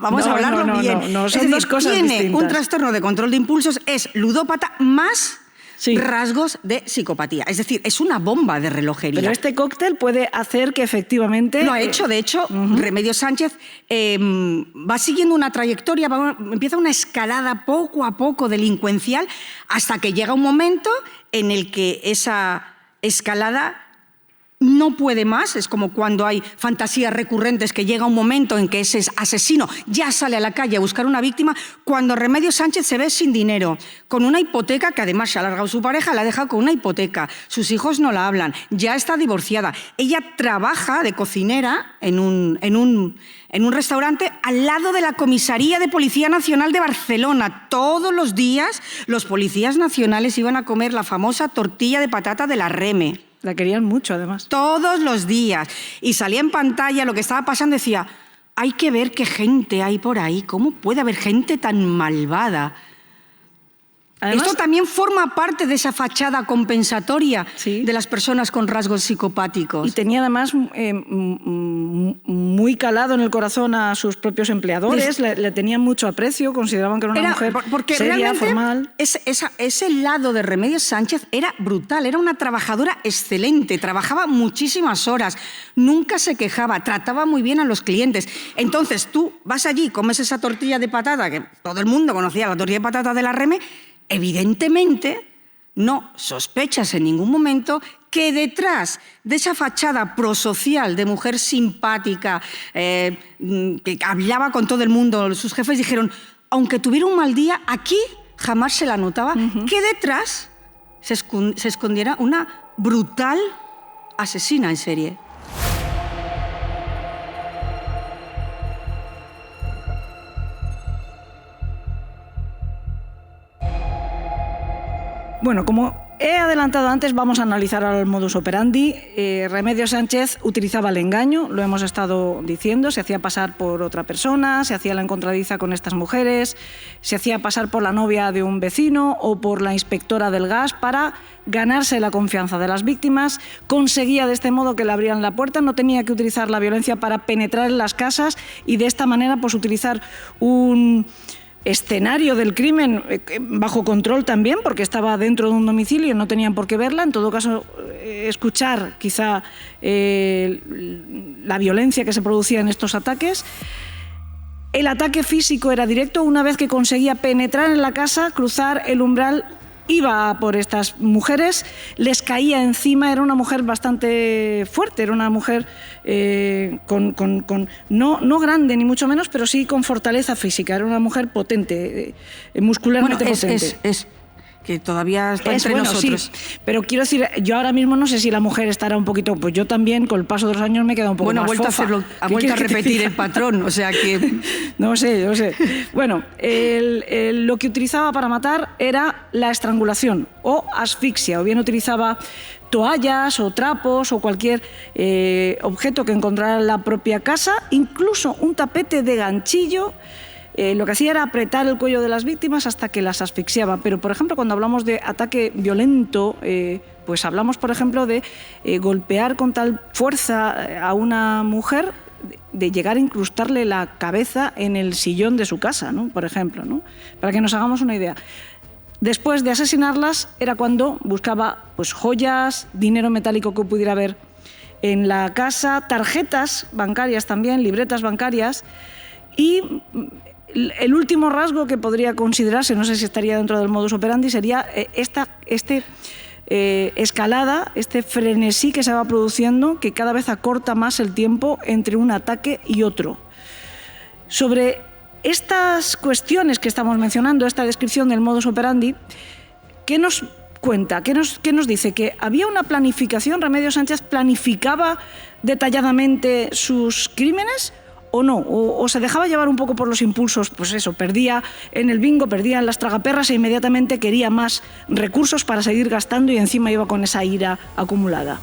vamos a hablarlo bien. No, son dos cosas distintas. Tiene un trastorno de control de impulsos, es ludópata más rasgos de psicopatía. Es decir, es una bomba de relojería. Pero este cóctel puede hacer que efectivamente... Lo ha hecho, de hecho, Remedios Sánchez va siguiendo una trayectoria, empieza una escalada poco a poco delincuencial hasta que llega un momento en el que esa escalada no puede más. Es como cuando hay fantasías recurrentes que llega un momento en que ese asesino ya sale a la calle a buscar una víctima, cuando Remedios Sánchez se ve sin dinero, con una hipoteca que además se ha alargado su pareja, la ha dejado con una hipoteca, sus hijos no la hablan, ya está divorciada. Ella trabaja de cocinera en un restaurante al lado de la Comisaría de Policía Nacional de Barcelona. Todos los días los policías nacionales iban a comer la famosa tortilla de patata de la Reme. La querían mucho, además. Todos los días. Y salía en pantalla lo que estaba pasando, decía, hay que ver qué gente hay por ahí, ¿cómo puede haber gente tan malvada? Además, esto también forma parte de esa fachada compensatoria de las personas con rasgos psicopáticos. Y tenía además muy calado en el corazón a sus propios empleadores, le tenían mucho aprecio, consideraban que era una mujer seria, formal. Ese lado de Remedios Sánchez era brutal, era una trabajadora excelente, trabajaba muchísimas horas, nunca se quejaba, trataba muy bien a los clientes. Entonces tú vas allí, comes esa tortilla de patata, que todo el mundo conocía la tortilla de patata de la Reme. Evidentemente, no sospechas en ningún momento que detrás de esa fachada prosocial de mujer simpática, que hablaba con todo el mundo, sus jefes dijeron, aunque tuviera un mal día, aquí jamás se la notaba, que detrás se escondiera una brutal asesina en serie. Bueno, como he adelantado antes, vamos a analizar ahora el modus operandi. Remedios Sánchez utilizaba el engaño, lo hemos estado diciendo, se hacía pasar por otra persona, se hacía la encontradiza con estas mujeres, se hacía pasar por la novia de un vecino o por la inspectora del gas para ganarse la confianza de las víctimas, conseguía de este modo que le abrieran la puerta, no tenía que utilizar la violencia para penetrar en las casas y de esta manera pues utilizar un escenario del crimen bajo control también, porque estaba dentro de un domicilio y no tenían por qué verla. En todo caso, escuchar quizá la violencia que se producía en estos ataques. El ataque físico era directo. Una vez que conseguía penetrar en la casa, cruzar el umbral, iba por estas mujeres, les caía encima. Era una mujer bastante fuerte, era una mujer no grande ni mucho menos, pero sí con fortaleza física. Era una mujer potente, muscularmente potente. Es que todavía está entre nosotros. Sí, pero quiero decir, yo ahora mismo no sé si la mujer estará un poquito, pues yo también con el paso de los años me he quedado un poco más fofa. Ha vuelto a repetir el patrón, o sea que... No sé. Bueno, lo que utilizaba para matar era la estrangulación o asfixia, o bien utilizaba toallas o trapos o cualquier objeto que encontrara en la propia casa, incluso un tapete de ganchillo. Lo que hacía era apretar el cuello de las víctimas hasta que las asfixiaba. Pero, por ejemplo, cuando hablamos de ataque violento, pues hablamos, por ejemplo, de golpear con tal fuerza a una mujer, de llegar a incrustarle la cabeza en el sillón de su casa, ¿no? Por ejemplo, ¿no? Para que nos hagamos una idea. Después de asesinarlas era cuando buscaba pues, joyas, dinero metálico que pudiera haber en la casa, tarjetas bancarias también, libretas bancarias y... El último rasgo que podría considerarse, no sé si estaría dentro del modus operandi, sería escalada, este frenesí que se va produciendo, que cada vez acorta más el tiempo entre un ataque y otro. Sobre estas cuestiones que estamos mencionando, esta descripción del modus operandi, ¿qué nos cuenta? ¿Qué nos dice? ¿Que había una planificación? ¿Remedios Sánchez planificaba detalladamente sus crímenes? ¿O no? ¿O se dejaba llevar un poco por los impulsos? Pues eso, perdía en el bingo, perdía en las tragaperras e inmediatamente quería más recursos para seguir gastando y encima iba con esa ira acumulada.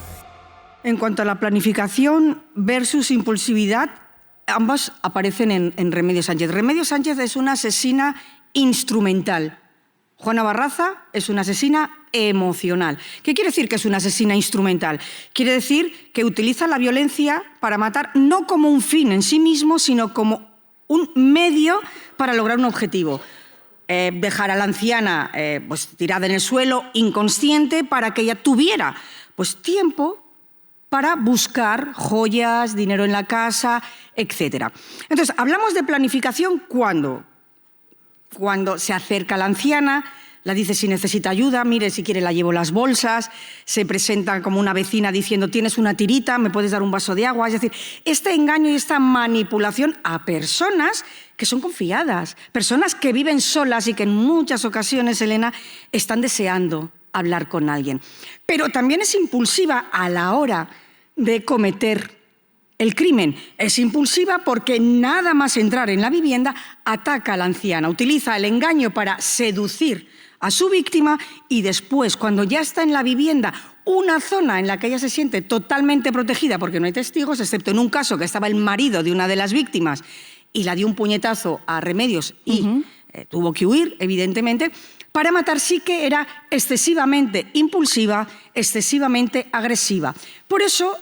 En cuanto a la planificación versus impulsividad, ambas aparecen en Remedios Sánchez. Remedios Sánchez es una asesina instrumental. Juana Barraza es una asesina emocional. ¿Qué quiere decir que es una asesina instrumental? Quiere decir que utiliza la violencia para matar no como un fin en sí mismo, sino como un medio para lograr un objetivo. Dejar a la anciana pues, tirada en el suelo, inconsciente, para que ella tuviera pues, tiempo para buscar joyas, dinero en la casa, etc. Entonces, hablamos de planificación cuando se acerca a la anciana, la dice si necesita ayuda, mire, si quiere la llevo las bolsas, se presenta como una vecina diciendo tienes una tirita, me puedes dar un vaso de agua. Es decir, este engaño y esta manipulación a personas que son confiadas, personas que viven solas y que en muchas ocasiones, Elena, están deseando hablar con alguien. Pero también es impulsiva a la hora de cometer el crimen. Es impulsiva porque nada más entrar en la vivienda ataca a la anciana, utiliza el engaño para seducir a su víctima y después, cuando ya está en la vivienda, una zona en la que ella se siente totalmente protegida porque no hay testigos, excepto en un caso que estaba el marido de una de las víctimas y la dio un puñetazo a Remedios y tuvo que huir, evidentemente, para matar sí que era excesivamente impulsiva, excesivamente agresiva. Por eso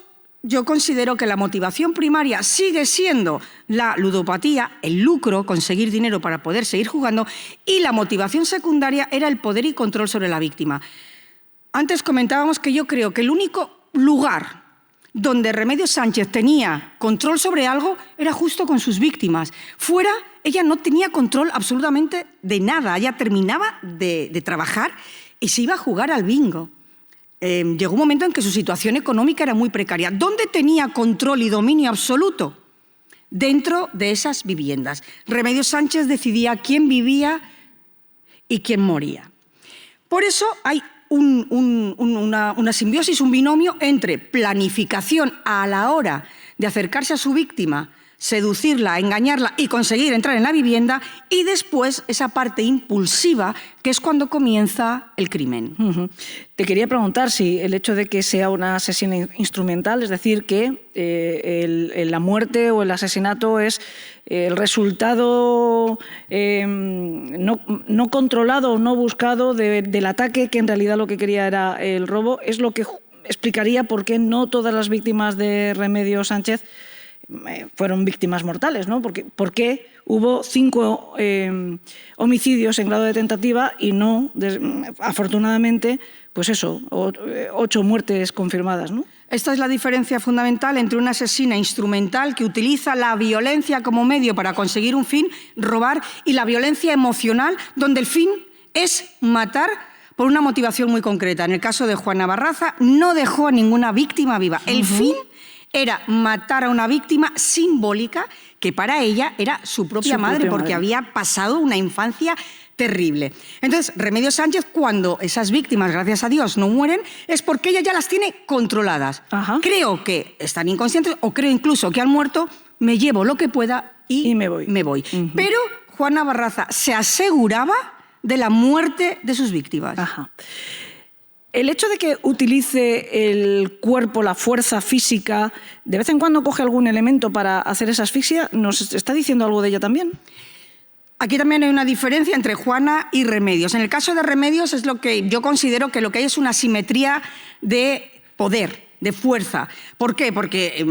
yo considero que la motivación primaria sigue siendo la ludopatía, el lucro, conseguir dinero para poder seguir jugando, y la motivación secundaria era el poder y control sobre la víctima. Antes comentábamos que yo creo que el único lugar donde Remedios Sánchez tenía control sobre algo era justo con sus víctimas. Fuera, ella no tenía control absolutamente de nada. Ella terminaba de trabajar y se iba a jugar al bingo. Llegó un momento en que su situación económica era muy precaria. ¿Dónde tenía control y dominio absoluto? Dentro de esas viviendas. Remedios Sánchez decidía quién vivía y quién moría. Por eso hay una simbiosis, un binomio entre planificación a la hora de acercarse a su víctima seducirla, engañarla y conseguir entrar en la vivienda, y después esa parte impulsiva, que es cuando comienza el crimen. Te quería preguntar si el hecho de que sea una asesina instrumental, es decir, que la muerte o el asesinato es el resultado no controlado o no buscado del ataque, que en realidad lo que quería era el robo, es lo que explicaría por qué no todas las víctimas de Remedios Sánchez fueron víctimas mortales, ¿no? ¿Por qué hubo 5 homicidios en grado de tentativa y no, afortunadamente, pues eso, 8 muertes confirmadas, ¿no? Esta es la diferencia fundamental entre una asesina instrumental que utiliza la violencia como medio para conseguir un fin, robar, y la violencia emocional, donde el fin es matar por una motivación muy concreta. En el caso de Juana Barraza, no dejó a ninguna víctima viva. El fin era matar a una víctima simbólica que para ella era su propia madre, porque había pasado una infancia terrible. Entonces, Remedios Sánchez, cuando esas víctimas, gracias a Dios, no mueren, es porque ella ya las tiene controladas. Creo que están inconscientes, o creo incluso que han muerto, me llevo lo que pueda y me voy. Pero Juana Barraza se aseguraba de la muerte de sus víctimas. El hecho de que utilice el cuerpo, la fuerza física, de vez en cuando coge algún elemento para hacer esa asfixia, ¿nos está diciendo algo de ella también? Aquí también hay una diferencia entre Juana y Remedios. En el caso de Remedios es lo que yo considero que lo que hay es una asimetría de poder, de fuerza. ¿Por qué? Porque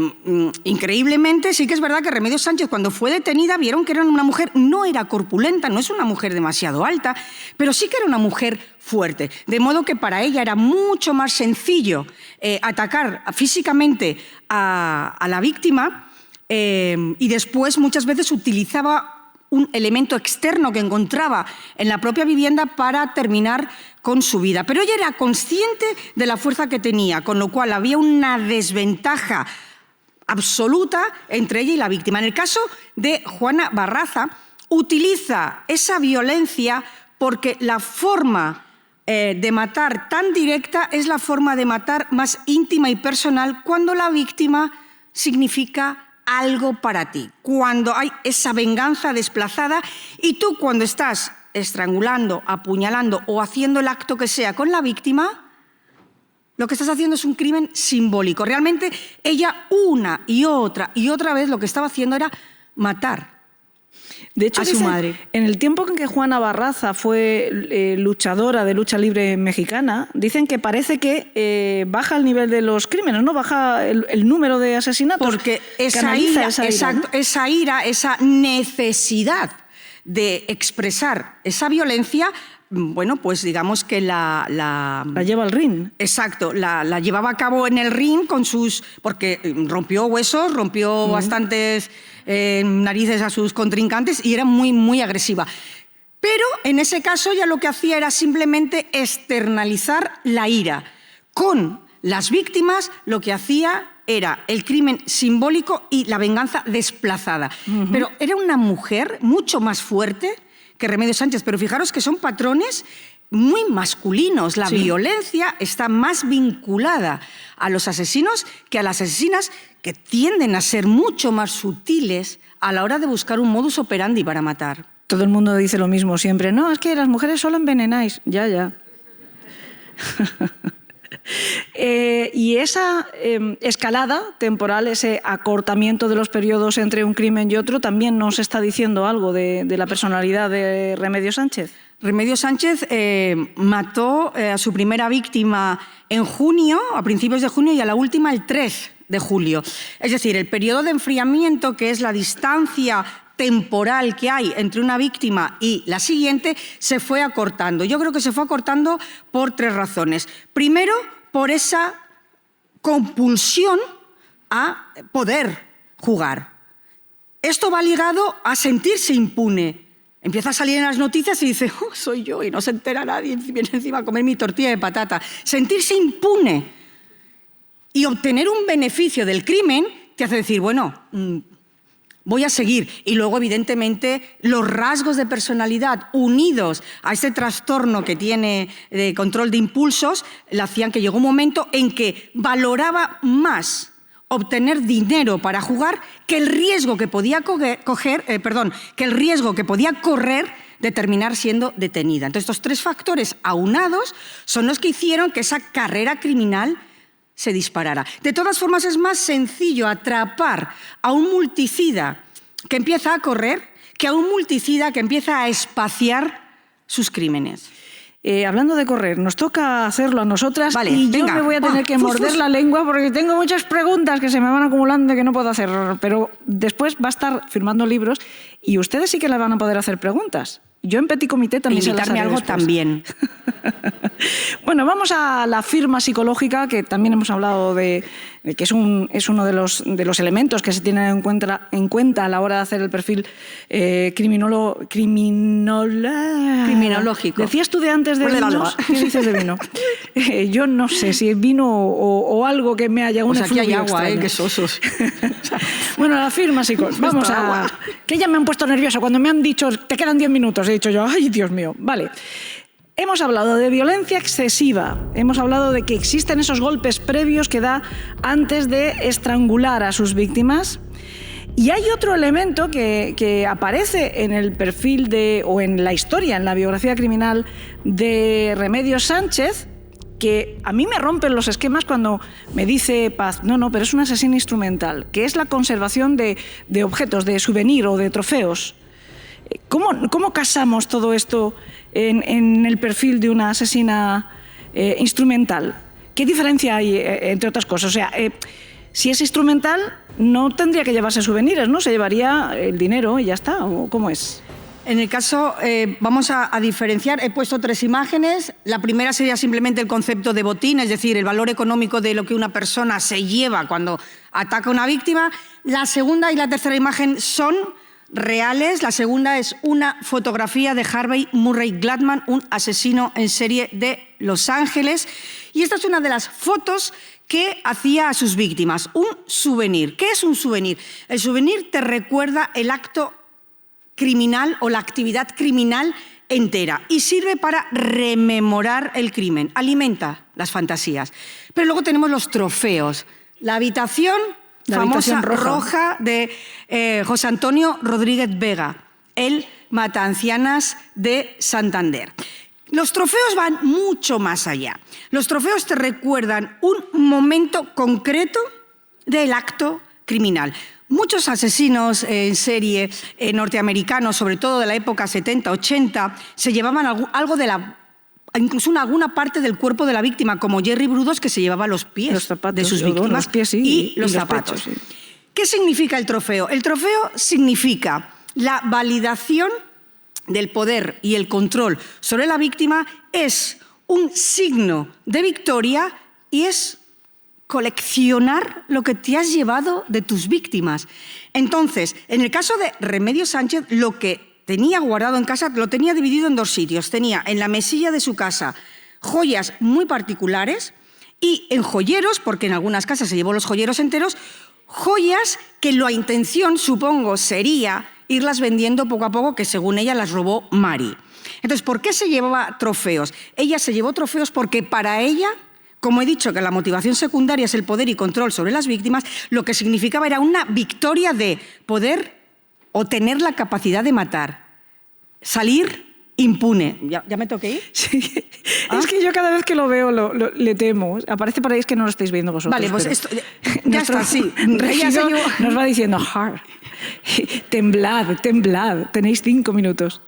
increíblemente sí que es verdad que Remedios Sánchez, cuando fue detenida, vieron que era una mujer, no era corpulenta, no es una mujer demasiado alta, pero sí que era una mujer fuerte. De modo que para ella era mucho más sencillo atacar físicamente a la víctima, y después muchas veces utilizaba un elemento externo que encontraba en la propia vivienda para terminar con su vida. Pero ella era consciente de la fuerza que tenía, con lo cual había una desventaja absoluta entre ella y la víctima. En el caso de Juana Barraza, utiliza esa violencia porque la forma de matar tan directa es la forma de matar más íntima y personal, cuando la víctima significa algo para ti, cuando hay esa venganza desplazada, y tú, cuando estás estrangulando, apuñalando o haciendo el acto que sea con la víctima, lo que estás haciendo es un crimen simbólico. Realmente ella una y otra vez lo que estaba haciendo era matar. De hecho, a su madre. En el tiempo en que Juana Barraza fue luchadora de lucha libre mexicana, dicen que parece que baja el nivel de los crímenes, ¿no? Baja el número de asesinatos. Porque esa ira, exacto, ¿no? Esa ira, esa necesidad de expresar esa violencia, bueno, pues digamos que la lleva al ring. Exacto, la llevaba a cabo en el ring con sus... porque rompió huesos, rompió bastantes narices a sus contrincantes y era muy, muy agresiva. Pero en ese caso ya lo que hacía era simplemente externalizar la ira. Con las víctimas lo que hacía era el crimen simbólico y la venganza desplazada. Pero era una mujer mucho más fuerte que Remedios Sánchez, pero fijaros que son patrones muy masculinos. La violencia está más vinculada a los asesinos que a las asesinas, que tienden a ser mucho más sutiles a la hora de buscar un modus operandi para matar. Todo el mundo dice lo mismo siempre. No, es que las mujeres solo envenenáis. Ya. Y esa escalada temporal, ese acortamiento de los periodos entre un crimen y otro, también nos está diciendo algo de la personalidad de Remedios Sánchez. Remedios Sánchez mató a su primera víctima en junio, a principios de junio, y a la última el 3 de julio. Es decir, el periodo de enfriamiento, que es la distancia temporal que hay entre una víctima y la siguiente, se fue acortando. Yo creo que se fue acortando por 3 razones. Primero, por esa compulsión a poder jugar. Esto va ligado a sentirse impune. Empieza a salir en las noticias y dice, oh, soy yo, y no se entera nadie, viene encima a comer mi tortilla de patata. Sentirse impune y obtener un beneficio del crimen te hace decir, bueno, voy a seguir. Y luego, evidentemente, los rasgos de personalidad unidos a este trastorno que tiene de control de impulsos le hacían que llegó un momento en que valoraba más obtener dinero para jugar que el riesgo que podía correr de terminar siendo detenida. Entonces, estos tres factores aunados son los que hicieron que esa carrera criminal se disparara. De todas formas, es más sencillo atrapar a un multicida que empieza a correr que a un multicida que empieza a espaciar sus crímenes. Hablando de correr, nos toca hacerlo a nosotras, vale, y venga, yo me voy a tener que morder la lengua porque tengo muchas preguntas que se me van acumulando que no puedo hacer, pero después va a estar firmando libros y ustedes sí que les van a poder hacer preguntas. Yo en Petit Comité también se las haré algo después. También. Bueno, vamos a la firma psicológica, que también hemos hablado de que es uno de los elementos que se tienen en cuenta a la hora de hacer el perfil criminológico. ¿Decías tú de antes de vinos? ¿Qué dices de vino? Yo no sé si es vino o algo que me haya una aquí hay agua, extraña. qué sosos. Bueno, la firma psicológica. Vamos a... Que ya me han puesto nerviosa cuando me han dicho, te quedan 10 minutos. He dicho yo, ay, Dios mío. Vale. Hemos hablado de violencia excesiva, hemos hablado de que existen esos golpes previos que da antes de estrangular a sus víctimas. Y hay otro elemento que aparece en el perfil o en la historia, en la biografía criminal de Remedios Sánchez, que a mí me rompen los esquemas cuando me dice Paz, no, pero es un asesino instrumental, que es la conservación de objetos, de souvenir o de trofeos. ¿Cómo casamos todo esto en el perfil de una asesina instrumental? ¿Qué diferencia hay, entre otras cosas? O sea, si es instrumental, no tendría que llevarse souvenirs, ¿no? Se llevaría el dinero y ya está. ¿O cómo es? En el caso, vamos a diferenciar. He puesto 3 imágenes. La primera sería simplemente el concepto de botín, es decir, el valor económico de lo que una persona se lleva cuando ataca a una víctima. La segunda y la tercera imagen son reales. La segunda es una fotografía de Harvey Murray Gladman, un asesino en serie de Los Ángeles. Y esta es una de las fotos que hacía a sus víctimas. Un souvenir. ¿Qué es un souvenir? El souvenir te recuerda el acto criminal o la actividad criminal entera y sirve para rememorar el crimen, alimenta las fantasías. Pero luego tenemos los trofeos. La habitación famosa roja de José Antonio Rodríguez Vega, el mataancianas de Santander. Los trofeos van mucho más allá. Los trofeos te recuerdan un momento concreto del acto criminal. Muchos asesinos en serie norteamericanos, sobre todo de la época 70-80, se llevaban algo de incluso alguna parte del cuerpo de la víctima, como Jerry Brudos, que se llevaba los pies de sus víctimas, los pies, sí, y los zapatos. Pechos, sí. ¿Qué significa el trofeo? El trofeo significa la validación del poder y el control sobre la víctima, es un signo de victoria y es coleccionar lo que te has llevado de tus víctimas. Entonces, en el caso de Remedios Sánchez, lo que tenía guardado en casa lo tenía dividido en 2 sitios. Tenía en la mesilla de su casa joyas muy particulares y en joyeros, porque en algunas casas se llevó los joyeros enteros, joyas que la intención, supongo, sería irlas vendiendo poco a poco, que según ella las robó Mari. Entonces, ¿por qué se llevaba trofeos? Ella se llevó trofeos porque para ella, como he dicho, que la motivación secundaria es el poder y control sobre las víctimas, lo que significaba era una victoria de poder o tener la capacidad de matar, salir impune. ¿Ya me toqué ir? Sí. Es que yo cada vez que lo veo le temo. Aparece por ahí, es que no lo estáis viendo vosotros. Vale, pues esto, ya está, sí. Regidor nos va diciendo, temblad, tenéis 5 minutos.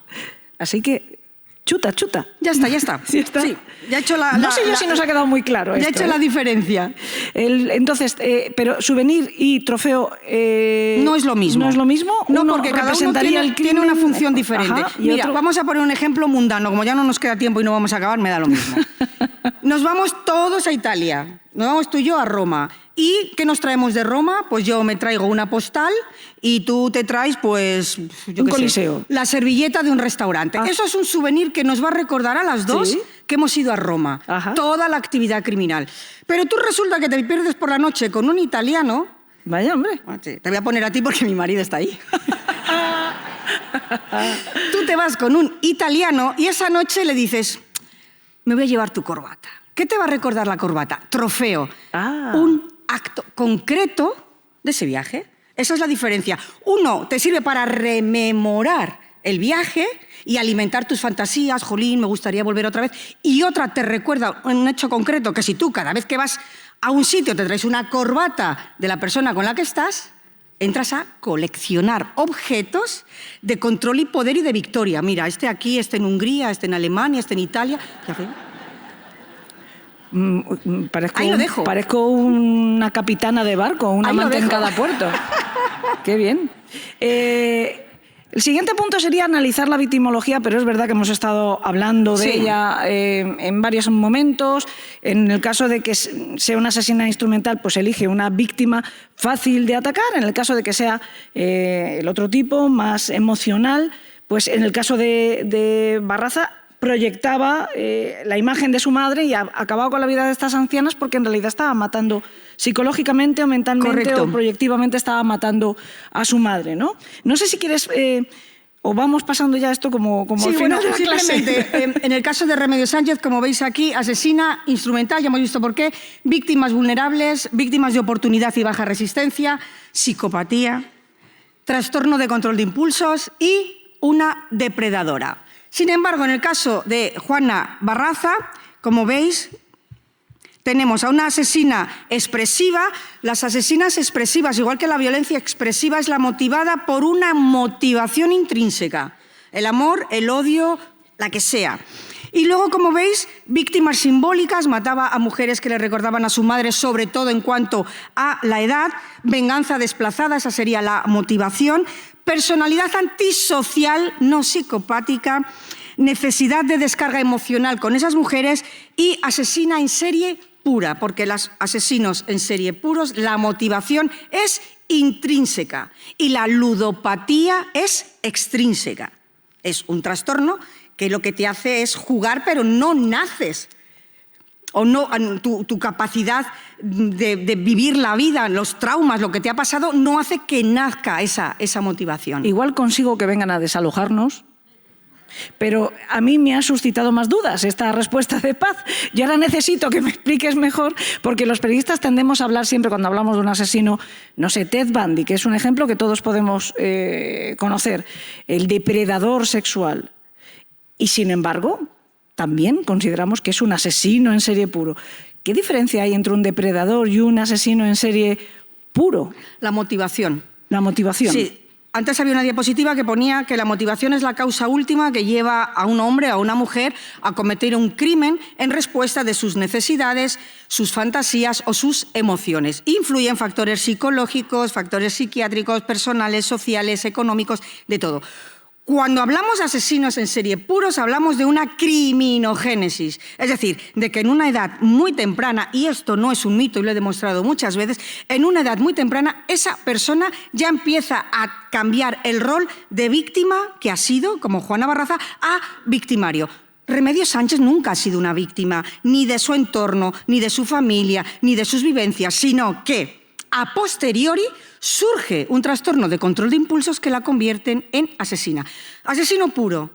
Así que, chuta. Ya está. ¿Sí está? Sí, ya he hecho no sé yo si nos ha quedado muy claro ya esto. he hecho la diferencia. Entonces, pero souvenir y trofeo... no es lo mismo. ¿No es lo mismo? No, porque cada uno tiene una función diferente. Ajá, Mira, vamos a poner un ejemplo mundano. Como ya no nos queda tiempo y no vamos a acabar, me da lo mismo. Nos vamos todos a Italia. Nos vamos tú y yo a Roma. ¿Y qué nos traemos de Roma? Pues yo me traigo una postal y tú te traes, pues, un coliseo. La servilleta de un restaurante. Eso es un souvenir que nos va a recordar a las dos, ¿sí?, que hemos ido a Roma. Ajá. Toda la actividad criminal. Pero tú resulta que te pierdes por la noche con un italiano. Vaya, hombre. Te voy a poner a ti porque mi marido está ahí. Tú te vas con un italiano y esa noche le dices, me voy a llevar tu corbata. ¿Qué te va a recordar la corbata? Trofeo. Un acto concreto de ese viaje. Esa es la diferencia. Uno te sirve para rememorar el viaje y alimentar tus fantasías, jolín, me gustaría volver otra vez. Y otra te recuerda un hecho concreto, que si tú cada vez que vas a un sitio te traes una corbata de la persona con la que estás, entras a coleccionar objetos de control y poder y de victoria. Mira, este aquí, este en Hungría, este en Alemania, este en Italia. Ahí lo dejo. Parezco una capitana de barco, un amante en cada puerto. Qué bien. El siguiente punto sería analizar la victimología, pero es verdad que hemos estado hablando de ella en varios momentos. En el caso de que sea una asesina instrumental, pues elige una víctima fácil de atacar. En el caso de que sea el otro tipo, más emocional, pues en el caso de Barraza, proyectaba la imagen de su madre y acababa con la vida de estas ancianas porque en realidad estaba matando psicológicamente o mentalmente. Correcto. O proyectivamente estaba matando a su madre, ¿no? No sé si quieres... o vamos pasando ya esto como sí, al final de la simplemente, clase. En el caso de Remedios Sánchez, como veis aquí, asesina instrumental, ya hemos visto por qué, víctimas vulnerables, víctimas de oportunidad y baja resistencia, psicopatía, trastorno de control de impulsos y una depredadora. Sin embargo, en el caso de Juana Barraza, como veis, tenemos a una asesina expresiva. Las asesinas expresivas, igual que la violencia expresiva, es la motivada por una motivación intrínseca. El amor, el odio, la que sea. Y luego, como veis, víctimas simbólicas, mataba a mujeres que le recordaban a su madre, sobre todo en cuanto a la edad. Venganza desplazada, esa sería la motivación. Personalidad antisocial, no psicopática. Necesidad de descarga emocional con esas mujeres y asesina en serie pura, porque los asesinos en serie puros, la motivación es intrínseca y la ludopatía es extrínseca. Es un trastorno que lo que te hace es jugar, pero no naces. O no, tu capacidad de vivir la vida, los traumas, lo que te ha pasado, no hace que nazca esa motivación. Igual consigo que vengan a desalojarnos, pero a mí me ha suscitado más dudas esta respuesta de Paz. Yo ahora necesito que me expliques mejor, porque los periodistas tendemos a hablar siempre, cuando hablamos de un asesino, no sé, Ted Bundy, que es un ejemplo que todos podemos conocer, el depredador sexual. Y sin embargo, también consideramos que es un asesino en serie puro. ¿Qué diferencia hay entre un depredador y un asesino en serie puro? La motivación. La motivación. Sí. Antes había una diapositiva que ponía que la motivación es la causa última que lleva a un hombre o a una mujer a cometer un crimen en respuesta de sus necesidades, sus fantasías o sus emociones. Influyen factores psicológicos, factores psiquiátricos, personales, sociales, económicos, de todo. Cuando hablamos de asesinos en serie puros, hablamos de una criminogénesis, es decir, de que en una edad muy temprana, y esto no es un mito y lo he demostrado muchas veces, en una edad muy temprana esa persona ya empieza a cambiar el rol de víctima que ha sido, como Juana Barraza, a victimario. Remedios Sánchez nunca ha sido una víctima, ni de su entorno, ni de su familia, ni de sus vivencias, sino que a posteriori surge un trastorno de control de impulsos que la convierten en asesina. Asesino puro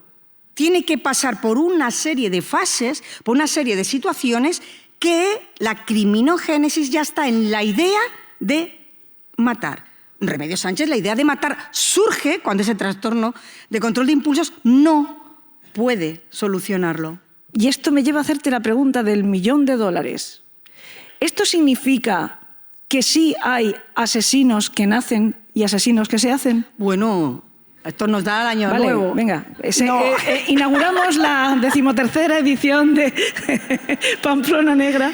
tiene que pasar por una serie de fases, por una serie de situaciones que la criminogénesis ya está en la idea de matar. Remedios Sánchez, la idea de matar surge cuando ese trastorno de control de impulsos no puede solucionarlo. Y esto me lleva a hacerte la pregunta del $1.000.000. ¿Esto significa que sí hay asesinos que nacen y asesinos que se hacen? Bueno, esto nos da el año nuevo. Venga, inauguramos la 13ª edición de Pamplona Negra.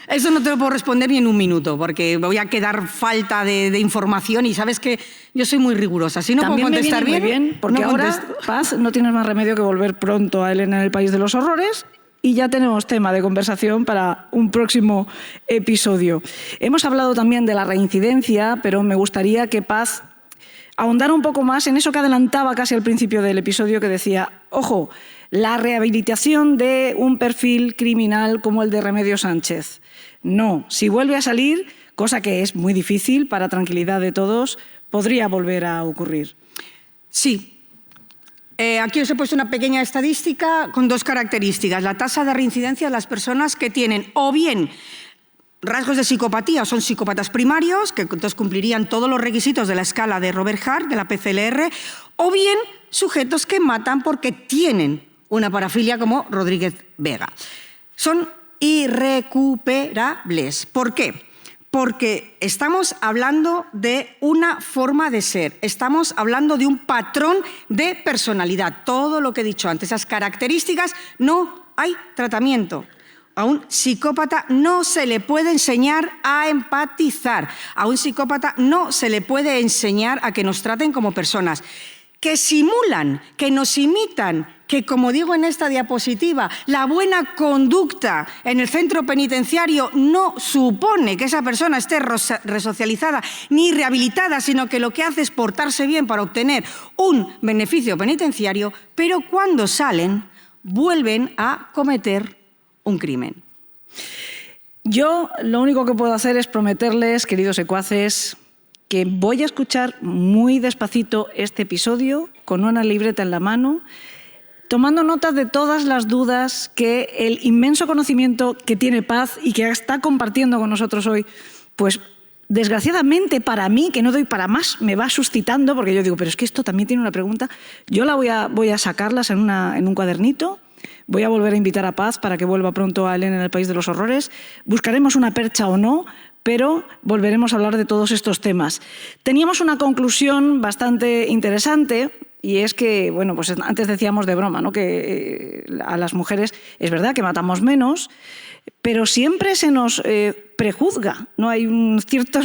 Eso no te lo puedo responder ni en un minuto, porque voy a quedar falta de información y sabes que yo soy muy rigurosa. Si no también puedo contestar muy bien, porque no ahora, Paz, no tienes más remedio que volver pronto a Elena en el País de los Horrores. Y ya tenemos tema de conversación para un próximo episodio. Hemos hablado también de la reincidencia, pero me gustaría que Paz ahondara un poco más en eso que adelantaba casi al principio del episodio, que decía, ojo, la rehabilitación de un perfil criminal como el de Remedios Sánchez. No, si vuelve a salir, cosa que es muy difícil para tranquilidad de todos, podría volver a ocurrir. Sí. Aquí os he puesto una pequeña estadística con dos características. La tasa de reincidencia de las personas que tienen o bien rasgos de psicopatía son psicópatas primarios, que entonces cumplirían todos los requisitos de la escala de Robert Hart, de la PCLR, o bien sujetos que matan porque tienen una parafilia como Rodríguez Vega. Son irrecuperables. ¿Por qué? Porque estamos hablando de una forma de ser, estamos hablando de un patrón de personalidad. Todo lo que he dicho antes, esas características, no hay tratamiento. A un psicópata no se le puede enseñar a empatizar. A un psicópata no se le puede enseñar a que nos traten como personas. Que simulan, que nos imitan, que, como digo en esta diapositiva, la buena conducta en el centro penitenciario no supone que esa persona esté resocializada ni rehabilitada, sino que lo que hace es portarse bien para obtener un beneficio penitenciario, pero cuando salen vuelven a cometer un crimen. Yo lo único que puedo hacer es prometerles, queridos secuaces, que voy a escuchar muy despacito este episodio con una libreta en la mano, tomando nota de todas las dudas que el inmenso conocimiento que tiene Paz y que está compartiendo con nosotros hoy, pues desgraciadamente para mí, que no doy para más, me va suscitando, porque yo digo, pero es que esto también tiene una pregunta. Yo la voy a sacarlas en un cuadernito. Voy a volver a invitar a Paz para que vuelva pronto a Elena en el País de los Horrores. Buscaremos una percha o no, pero volveremos a hablar de todos estos temas. Teníamos una conclusión bastante interesante, y es que, bueno, pues antes decíamos de broma, ¿no?, que a las mujeres es verdad que matamos menos, pero siempre se nos prejuzga, ¿no? Hay un cierto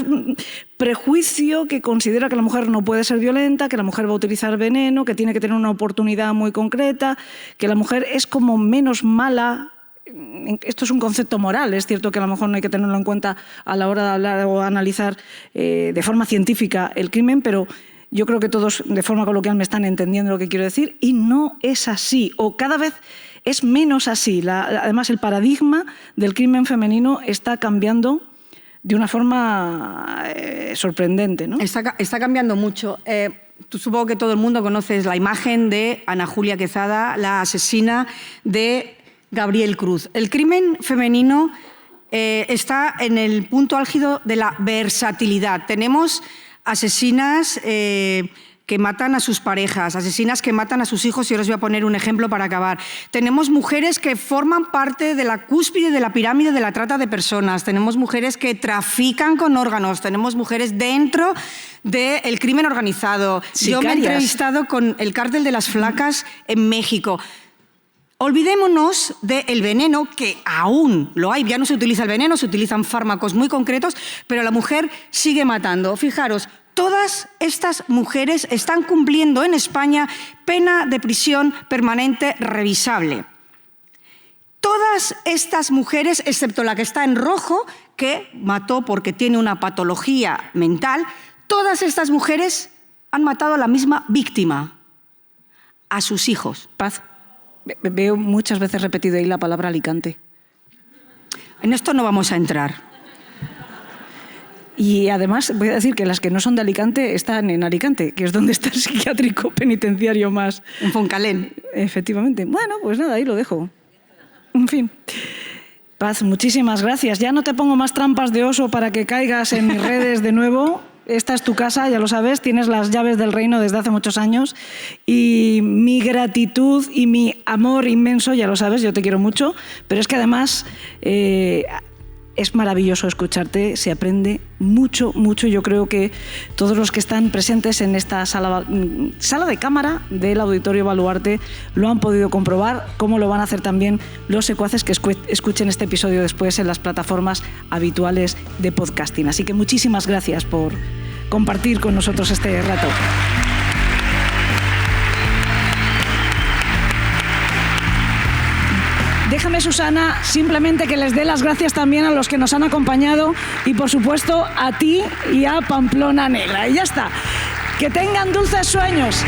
prejuicio que considera que la mujer no puede ser violenta, que la mujer va a utilizar veneno, que tiene que tener una oportunidad muy concreta, que la mujer es como menos mala. Esto es un concepto moral, es cierto que a lo mejor no hay que tenerlo en cuenta a la hora de hablar o analizar de forma científica el crimen, pero yo creo que todos de forma coloquial me están entendiendo lo que quiero decir, y no es así, o cada vez es menos así. Además, el paradigma del crimen femenino está cambiando de una forma sorprendente, ¿no? Está cambiando mucho. Supongo que todo el mundo conoce la imagen de Ana Julia Quezada, la asesina de Gabriel Cruz. El crimen femenino está en el punto álgido de la versatilidad. Tenemos asesinas que matan a sus parejas, asesinas que matan a sus hijos, y ahora os voy a poner un ejemplo para acabar. Tenemos mujeres que forman parte de la cúspide de la pirámide de la trata de personas, tenemos mujeres que trafican con órganos, tenemos mujeres dentro del crimen organizado. Sicarias. Yo me he entrevistado con el cártel de las flacas en México. Olvidémonos del veneno, que aún lo hay, ya no se utiliza el veneno, se utilizan fármacos muy concretos, pero la mujer sigue matando. Fijaros, todas estas mujeres están cumpliendo en España pena de prisión permanente revisable. Todas estas mujeres, excepto la que está en rojo, que mató porque tiene una patología mental, todas estas mujeres han matado a la misma víctima, a sus hijos. Paz. Veo muchas veces repetido ahí la palabra Alicante. En esto no vamos a entrar. Y además voy a decir que las que no son de Alicante están en Alicante, que es donde está el psiquiátrico penitenciario más. En Foncalén. Efectivamente. Bueno, pues nada, ahí lo dejo. En fin. Paz, muchísimas gracias. Ya no te pongo más trampas de oso para que caigas en mis redes de nuevo. Esta es tu casa, ya lo sabes, tienes las llaves del reino desde hace muchos años, y mi gratitud y mi amor inmenso, ya lo sabes, yo te quiero mucho, pero es que además es maravilloso escucharte, se aprende mucho, mucho. Yo creo que todos los que están presentes en esta sala de cámara del Auditorio Baluarte lo han podido comprobar, como lo van a hacer también los secuaces que escuchen este episodio después en las plataformas habituales de podcasting. Así que muchísimas gracias por compartir con nosotros este rato. Déjame, Susana, simplemente que les dé las gracias también a los que nos han acompañado y, por supuesto, a ti y a Pamplona Negra. Y ya está. Que tengan dulces sueños.